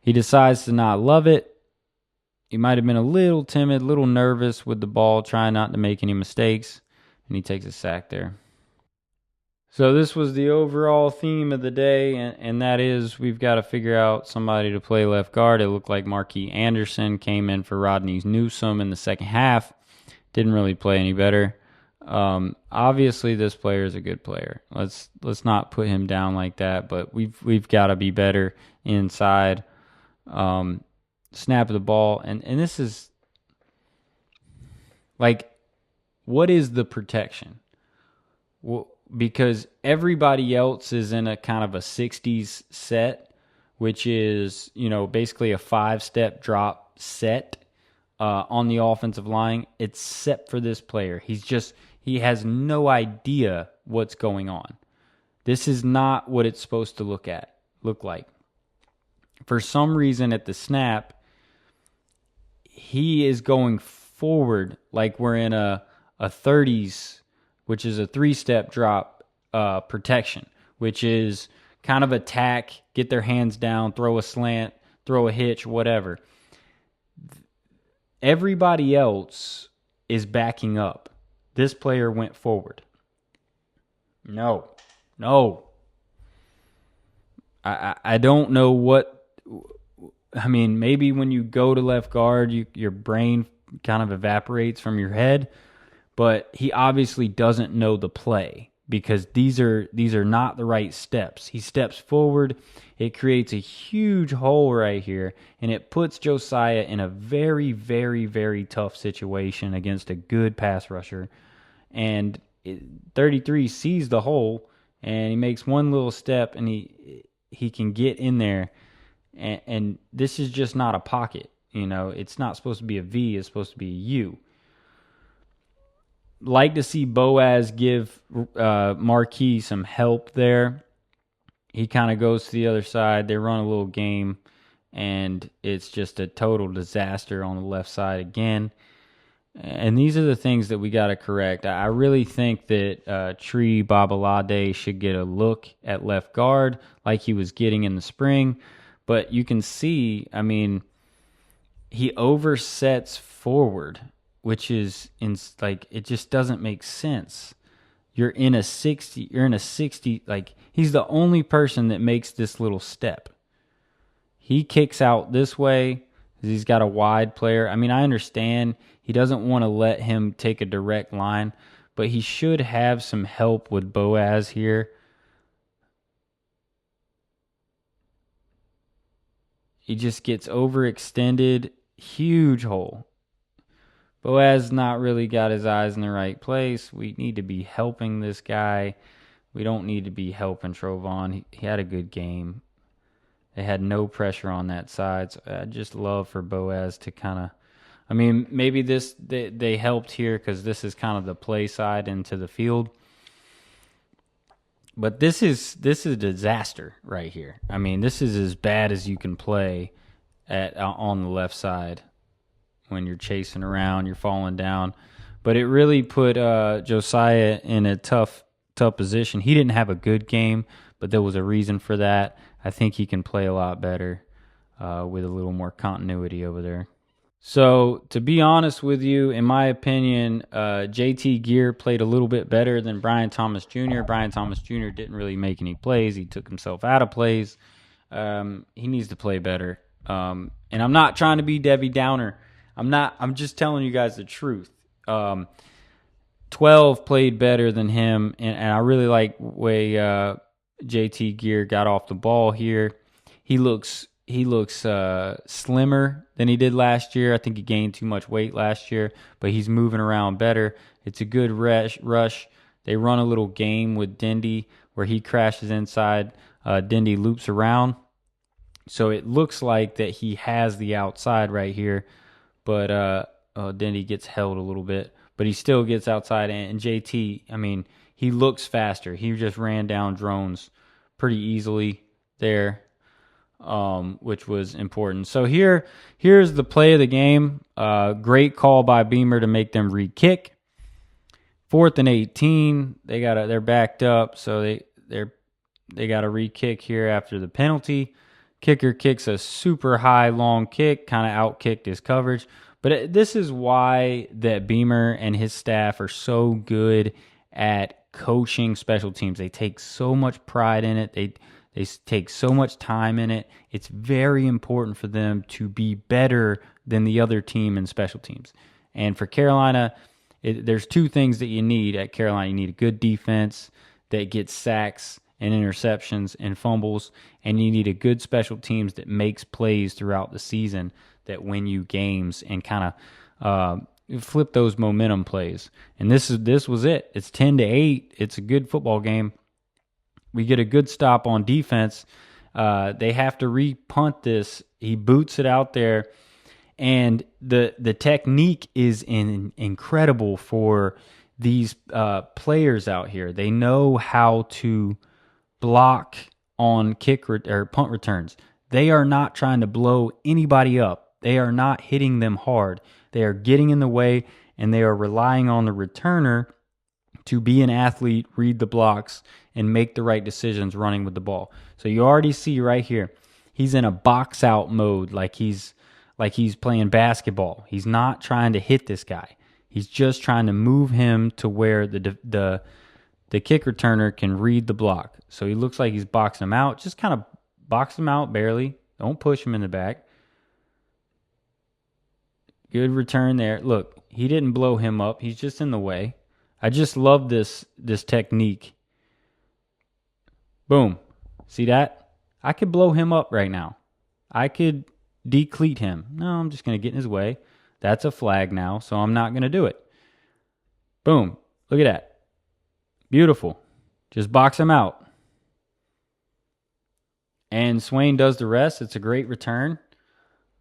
he decides to not love it. He might have been a little timid, a little nervous with the ball, trying not to make any mistakes, and he takes a sack there. So this was the overall theme of the day, and that is we've got to figure out somebody to play left guard. It looked like Marquis Anderson came in for Rodney Newsome in the second half. Didn't really play any better. Obviously, this player is a good player. Let's not put him down like that. But we've got to be better inside. Snap of the ball, and this is like, what is the protection? Well, because everybody else is in a kind of a 60s set, which is, basically a 5-step drop set on the offensive line, except for this player. He has no idea what's going on. This is not what it's supposed to look like. For some reason at the snap, he is going forward like we're in a 30s, which is a 3-step drop protection, which is kind of attack, get their hands down, throw a slant, throw a hitch, whatever. Everybody else is backing up. This player went forward. No. I don't know what. I mean, maybe when you go to left guard, your brain kind of evaporates from your head, but he obviously doesn't know the play because these are not the right steps. He steps forward, it creates a huge hole right here, and it puts Josiah in a very, very, very tough situation against a good pass rusher. And 33 sees the hole, and he makes one little step, and he can get in there. And this is just not a pocket. It's not supposed to be a V. It's supposed to be a U. Like to see Boaz give Marquis some help there. He kind of goes to the other side. They run a little game, and it's just a total disaster on the left side again. And these are the things that we got to correct. I really think that Tree Babalade should get a look at left guard like he was getting in the spring. But you can see, he oversets forward, which is it just doesn't make sense. You're in a 60, like he's the only person that makes this little step. He kicks out this way. He's got a wide player. I understand he doesn't want to let him take a direct line, but he should have some help with Boaz here. He just gets overextended. Huge hole. Boaz not really got his eyes in the right place. We need to be helping this guy. We don't need to be helping Trovon. He had a good game. They had no pressure on that side. So I just love for Boaz to kind of, maybe they helped here because this is kind of the play side into the field. But this is a disaster right here. This is as bad as you can play on the left side when you're chasing around, you're falling down. But it really put Josiah in a tough position. He didn't have a good game, but there was a reason for that. I think he can play a lot better with a little more continuity over there. So, to be honest with you, in my opinion, JT Gear played a little bit better than Brian Thomas Jr. Brian Thomas Jr. didn't really make any plays. He took himself out of plays. He needs to play better. And I'm not trying to be Debbie Downer. I'm just telling you guys the truth. 12 played better than him, and I really like the way JT Gear got off the ball here. He looks slimmer than he did last year. I think he gained too much weight last year, but he's moving around better. It's a good rush. They run a little game with Dindy where he crashes inside. Dindy loops around. So it looks like that he has the outside right here, but Dindy gets held a little bit. But he still gets outside, and JT, he looks faster. He just ran down drones pretty easily there. Which was important. So here's the play of the game. Great call by Beamer to make them re-kick. 4th and 18. They're backed up, so they got a re-kick here after the penalty. Kicker kicks a super high long kick, kind of outkicked his coverage. But this is why that Beamer and his staff are so good at coaching special teams. They take so much pride in it. They take so much time in it. It's very important for them to be better than the other team in special teams. And for Carolina, There's two things that you need at Carolina. You need a good defense that gets sacks and interceptions and fumbles, and you need a good special teams that makes plays throughout the season that win you games and kind of flip those momentum plays. And this was it. It's 10-8. It's a good football game. We get a good stop on defense. They have to re-punt this. He boots it out there. And the technique is incredible for these players out here. They know how to block on or punt returns. They are not trying to blow anybody up. They are not hitting them hard. They are getting in the way, and they are relying on the returner to be an athlete, read the blocks, and make the right decisions running with the ball. So you already see right here, he's in a box out mode, like he's playing basketball. He's not trying to hit this guy. He's just trying to move him to where the kick returner can read the block. So he looks like he's boxing him out. Just kind of box him out barely. Don't push him in the back. Good return there. Look, he didn't blow him up. He's just in the way. I just love this technique. Boom. See that? I could blow him up right now. I could decleat him. No, I'm just going to get in his way. That's a flag now, so I'm not going to do it. Boom. Look at that. Beautiful. Just box him out. And Swain does the rest. It's a great return.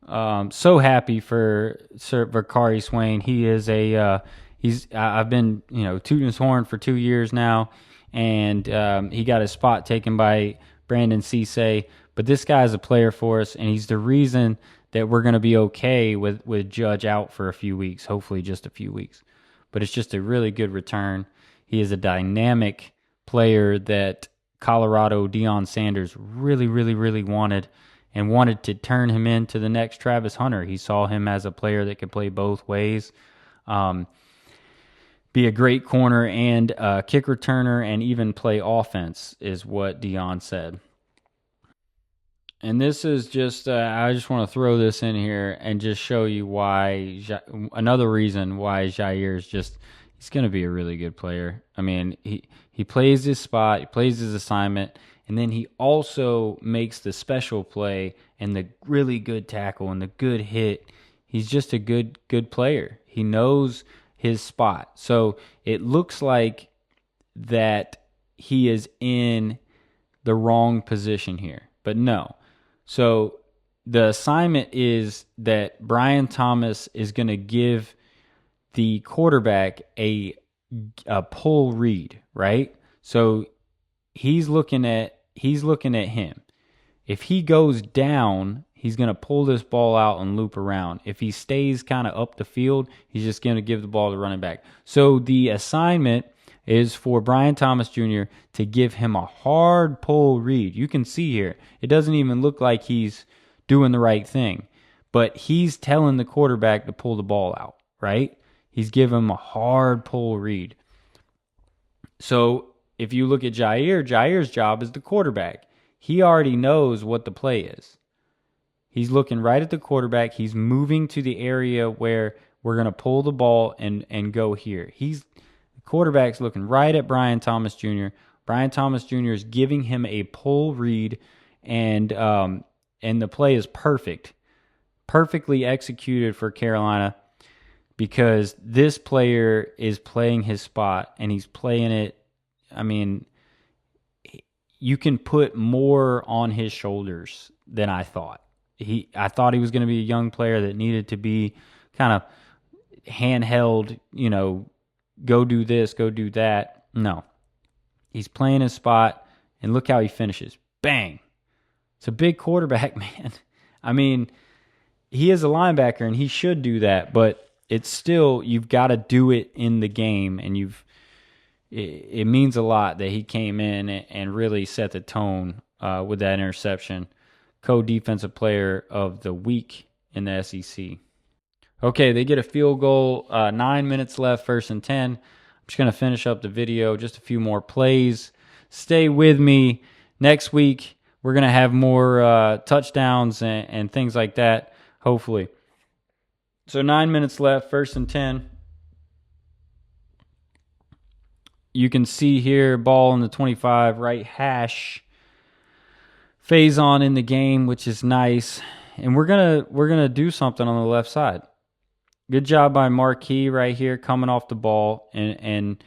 So happy for Sir Vakari Swain. He is I've been, tooting his horn for 2 years now, and he got his spot taken by Brandon Cisse. But this guy's a player for us, and he's the reason that we're going to be okay with Judge out for a few weeks, hopefully just a few weeks. But it's just a really good return. He is a dynamic player that Colorado Deion Sanders really, really, really wanted to turn him into the next Travis Hunter. He saw him as a player that could play both ways, be a great corner and kick returner, and even play offense is what Deion said. And this is just, I just want to throw this in here and just show you why, another reason why Jair is just, he's going to be a really good player. I mean, he plays his spot, he plays his assignment, and then he also makes the special play and the really good tackle and the good hit. He's just a good player. He knows his spot. So it looks like that he is in the wrong position here, but no. So the assignment is that Brian Thomas is going to give the quarterback a pull read, right? So he's looking at him. If he goes down, he's going to pull this ball out and loop around. If he stays kind of up the field, he's just going to give the ball to running back. So the assignment is for Brian Thomas Jr. to give him a hard pull read. You can see here, it doesn't even look like he's doing the right thing, but he's telling the quarterback to pull the ball out, right? He's giving him a hard pull read. So if you look at Jair's job is the quarterback. He already knows what the play is. He's looking right at the quarterback. He's moving to the area where we're going to pull the ball and go here. The quarterback's looking right at Brian Thomas Jr. Brian Thomas Jr. is giving him a pull read, and the play is perfectly executed for Carolina, because this player is playing his spot, and he's playing it. I mean, you can put more on his shoulders than I thought. I thought he was going to be a young player that needed to be kind of handheld, go do this, go do that. No. He's playing his spot, and look how he finishes. Bang. It's a big quarterback, man. I mean, he is a linebacker, and he should do that, but it's still, you've got to do it in the game, and it means a lot that he came in and really set the tone with that interception. Co-defensive player of the week in the SEC. Okay, they get a field goal, 9 minutes left, 1st and 10. I'm just going to finish up the video, just a few more plays. Stay with me. Next week, we're going to have more touchdowns and things like that, hopefully. So 9 minutes left, 1st and 10. You can see here, ball in the 25, right hash. Faison in the game, which is nice. And we're gonna do something on the left side. Good job by Marquis right here, coming off the ball and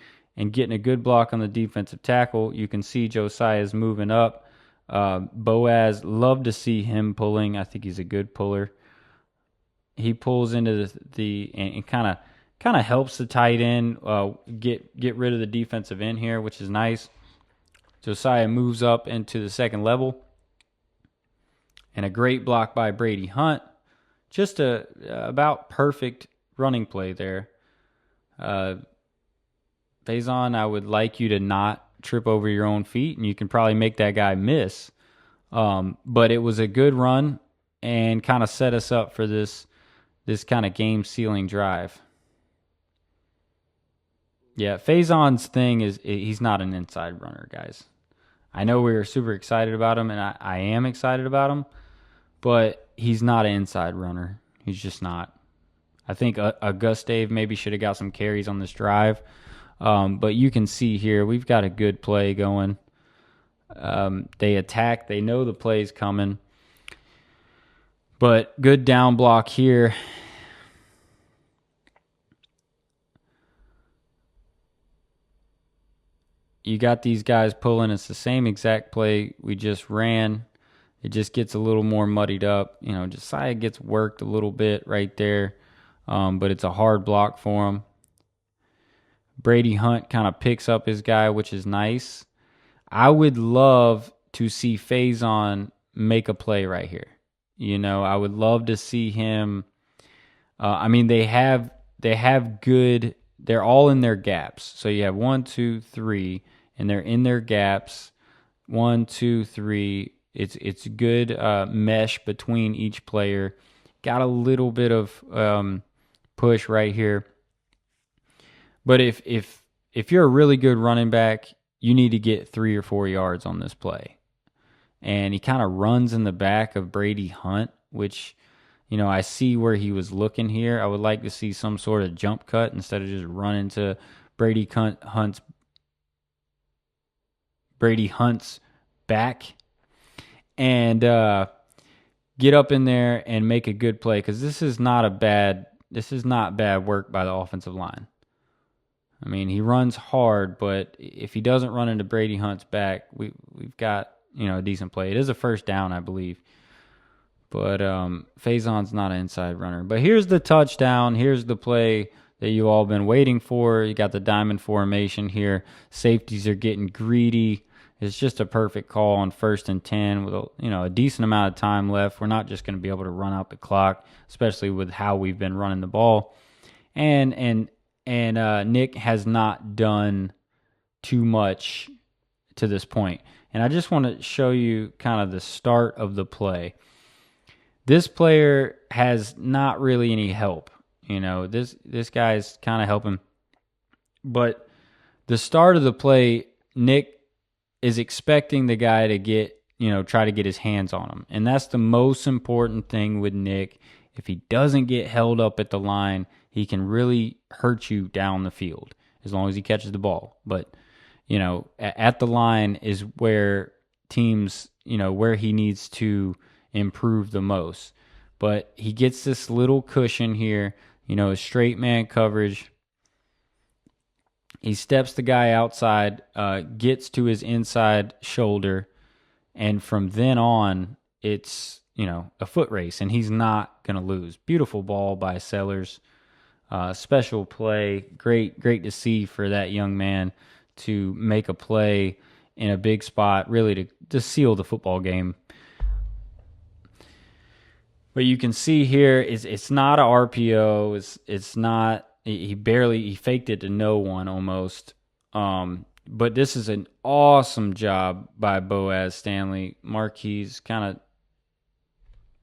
getting a good block on the defensive tackle. You can see Josiah's moving up. Boaz, love to see him pulling. I think he's a good puller. He pulls into the and kind of helps the tight end get rid of the defensive end here, which is nice. Josiah moves up into the second level, and a great block by Brady Hunt. Just a about perfect running play there. Faison, I would like you to not trip over your own feet, and you can probably make that guy miss. But it was a good run and kind of set us up for this kind of game-sealing drive. Yeah, Faison's thing is he's not an inside runner, guys. I know we were super excited about him, and I am excited about him, but he's not an inside runner. He's just not. I think Dave maybe should have got some carries on this drive. But you can see here, we've got a good play going. They attack. They know the play's coming. But good down block here. You got these guys pulling. It's the same exact play we just ran. It just gets a little more muddied up. You know, Josiah gets worked a little bit right there. But it's a hard block for him. Brady Hunt kind of picks up his guy, which is nice. I would love to see Faison make a play right here. You know, I would love to see him. I mean, they have good. They're all in their gaps. So you have 1, 2, 3, and they're in their gaps. 1, 2, 3. It's good mesh between each player. Got a little bit of push right here. But if you're a really good running back, you need to get 3 or 4 yards on this play. And he kind of runs in the back of Brady Hunt, which, you know, I see where he was looking here. I would like to see some sort of jump cut instead of just running to Brady Hunt's back and get up in there and make a good play, because this is not bad work by the offensive line. I mean, he runs hard, but if he doesn't run into Brady Hunt's back, we've got, you know, a decent play. It is a first down, I believe. But Faison's not an inside runner. But here's the touchdown. Here's the play that you all been waiting for. You got the diamond formation here. Safeties are getting greedy. It's just a perfect call on 1st and 10 with a decent amount of time left. We're not just going to be able to run out the clock, especially with how we've been running the ball. And Nick has not done too much to this point. And I just want to show you kind of the start of the play. This player has not really any help. You know, this guy's kind of helping. But the start of the play, Nick is expecting the guy to try to get his hands on him. And that's the most important thing with Nick. If he doesn't get held up at the line, he can really hurt you down the field as long as he catches the ball. But, you know, at the line is where teams, you know, where he needs to improve the most. But he gets this little cushion here, you know, a straight man coverage. He steps the guy outside, gets to his inside shoulder, and from then on, it's, you know, a foot race, and he's not going to lose. Beautiful ball by Sellers. Special play. Great to see for that young man to make a play in a big spot, really to seal the football game. But you can see here, it's not a RPO. It's not. He faked it to no one almost. But this is an awesome job by Boaz Stanley. Marquis kind of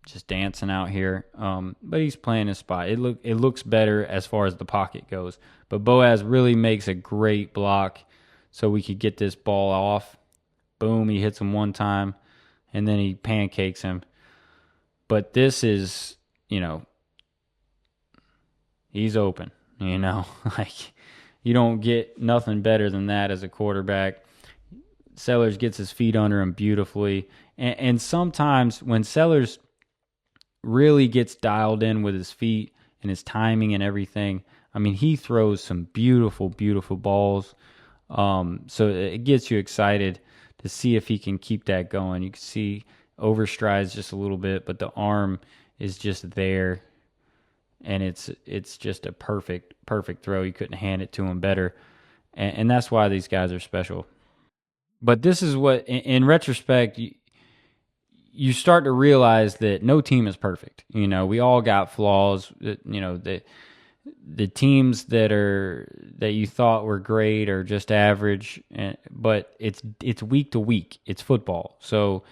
just dancing out here. But he's playing his spot. It looks better as far as the pocket goes. But Boaz really makes a great block so we could get this ball off. Boom, he hits him one time, and then he pancakes him. But this is, you know, he's open, you know. Like, You don't get nothing better than that as a quarterback. Sellers gets his feet under him beautifully. And sometimes when Sellers really gets dialed in with his feet and his timing and everything, I mean, he throws some beautiful, beautiful balls. So it gets you excited to see if he can keep that going. You can see overstrides just a little bit, but the arm is just there, and it's just a perfect throw. You couldn't hand it to him better, and that's why these guys are special. But this is what, in retrospect, you start to realize that no team is perfect. You know, we all got flaws. You know, the teams that you thought were great are just average, but it's week to week. It's football. So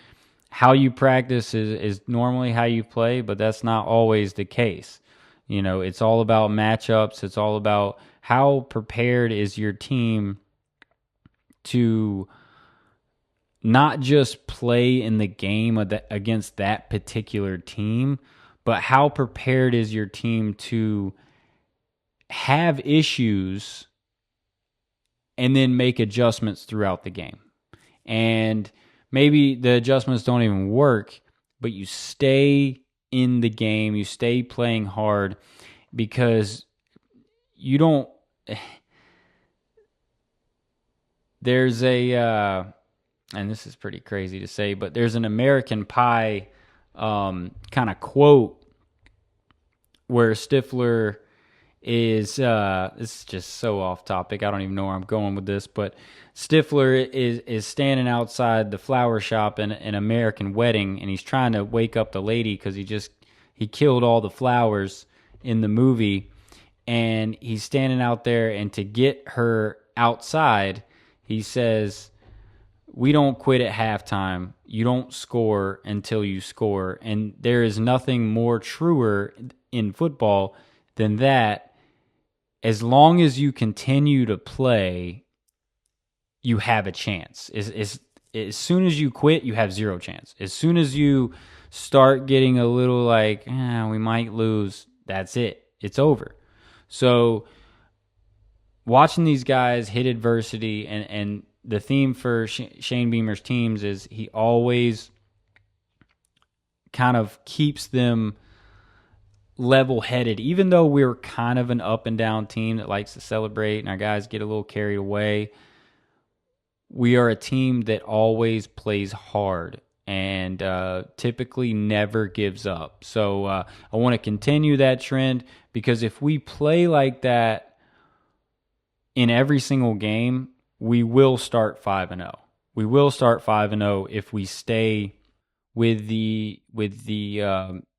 how you practice is normally how you play, but that's not always the case. You know, it's all about matchups. It's all about how prepared is your team to not just play in the game against that particular team, but how prepared is your team to have issues and then make adjustments throughout the game. And maybe the adjustments don't even work, but you stay in the game, you stay playing hard, because you don't. There's a, and this is pretty crazy to say, but there's an American Pie kind of quote where Stifler is, this is just so off topic. I don't even know where I'm going with this, but Stifler is standing outside the flower shop in an American Wedding, and he's trying to wake up the lady because he killed all the flowers in the movie, and he's standing out there, and to get her outside, he says, "We don't quit at halftime. You don't score until you score." And there is nothing more truer in football than that. As long as you continue to play, you have a chance. As soon as you quit, you have zero chance. As soon as you start getting a little like, we might lose, that's it. It's over. So watching these guys hit adversity, and the theme for Shane Beamer's teams is he always kind of keeps them level-headed, even though we're kind of an up-and-down team that likes to celebrate and our guys get a little carried away. We are a team that always plays hard and typically never gives up. So I want to continue that trend, because if we play like that in every single game, we will start 5-0. We will start 5-0 if we stay with the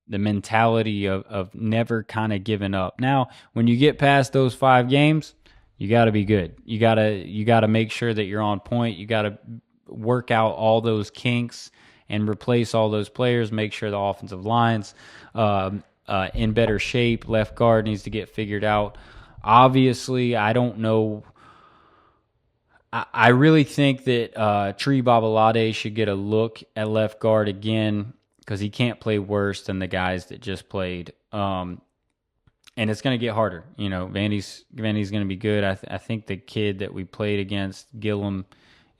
mentality of never kind of giving up. Now, when you get past those 5 games, you got to be good. You got to make sure that you're on point. You got to work out all those kinks and replace all those players. Make sure the offensive line's in better shape. Left guard needs to get figured out. Obviously, I don't know. I really think that Tree Babalade should get a look at left guard again, because he can't play worse than the guys that just played. And it's going to get harder. You know, Vandy's going to be good. I think the kid that we played against, Gillum,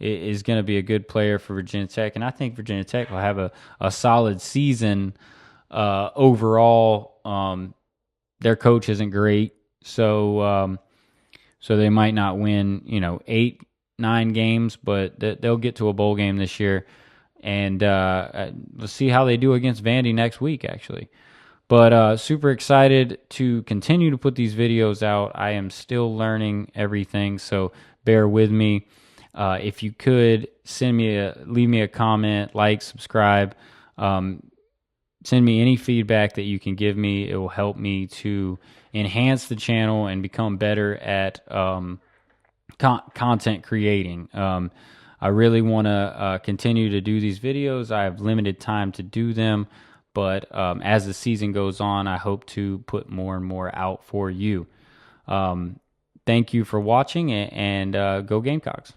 is going to be a good player for Virginia Tech. And I think Virginia Tech will have a solid season overall. Their coach isn't great, so they might not win, 8-9 games, but they'll get to a bowl game this year. And we'll see how they do against Vandy next week, actually. But super excited to continue to put these videos out. I am still learning everything, so bear with me. If you could leave me a comment, like, subscribe, send me any feedback that you can give me. It will help me to enhance the channel and become better at content creating. I really want to continue to do these videos. I have limited time to do them, but as the season goes on, I hope to put more and more out for you. Thank you for watching, and go Gamecocks.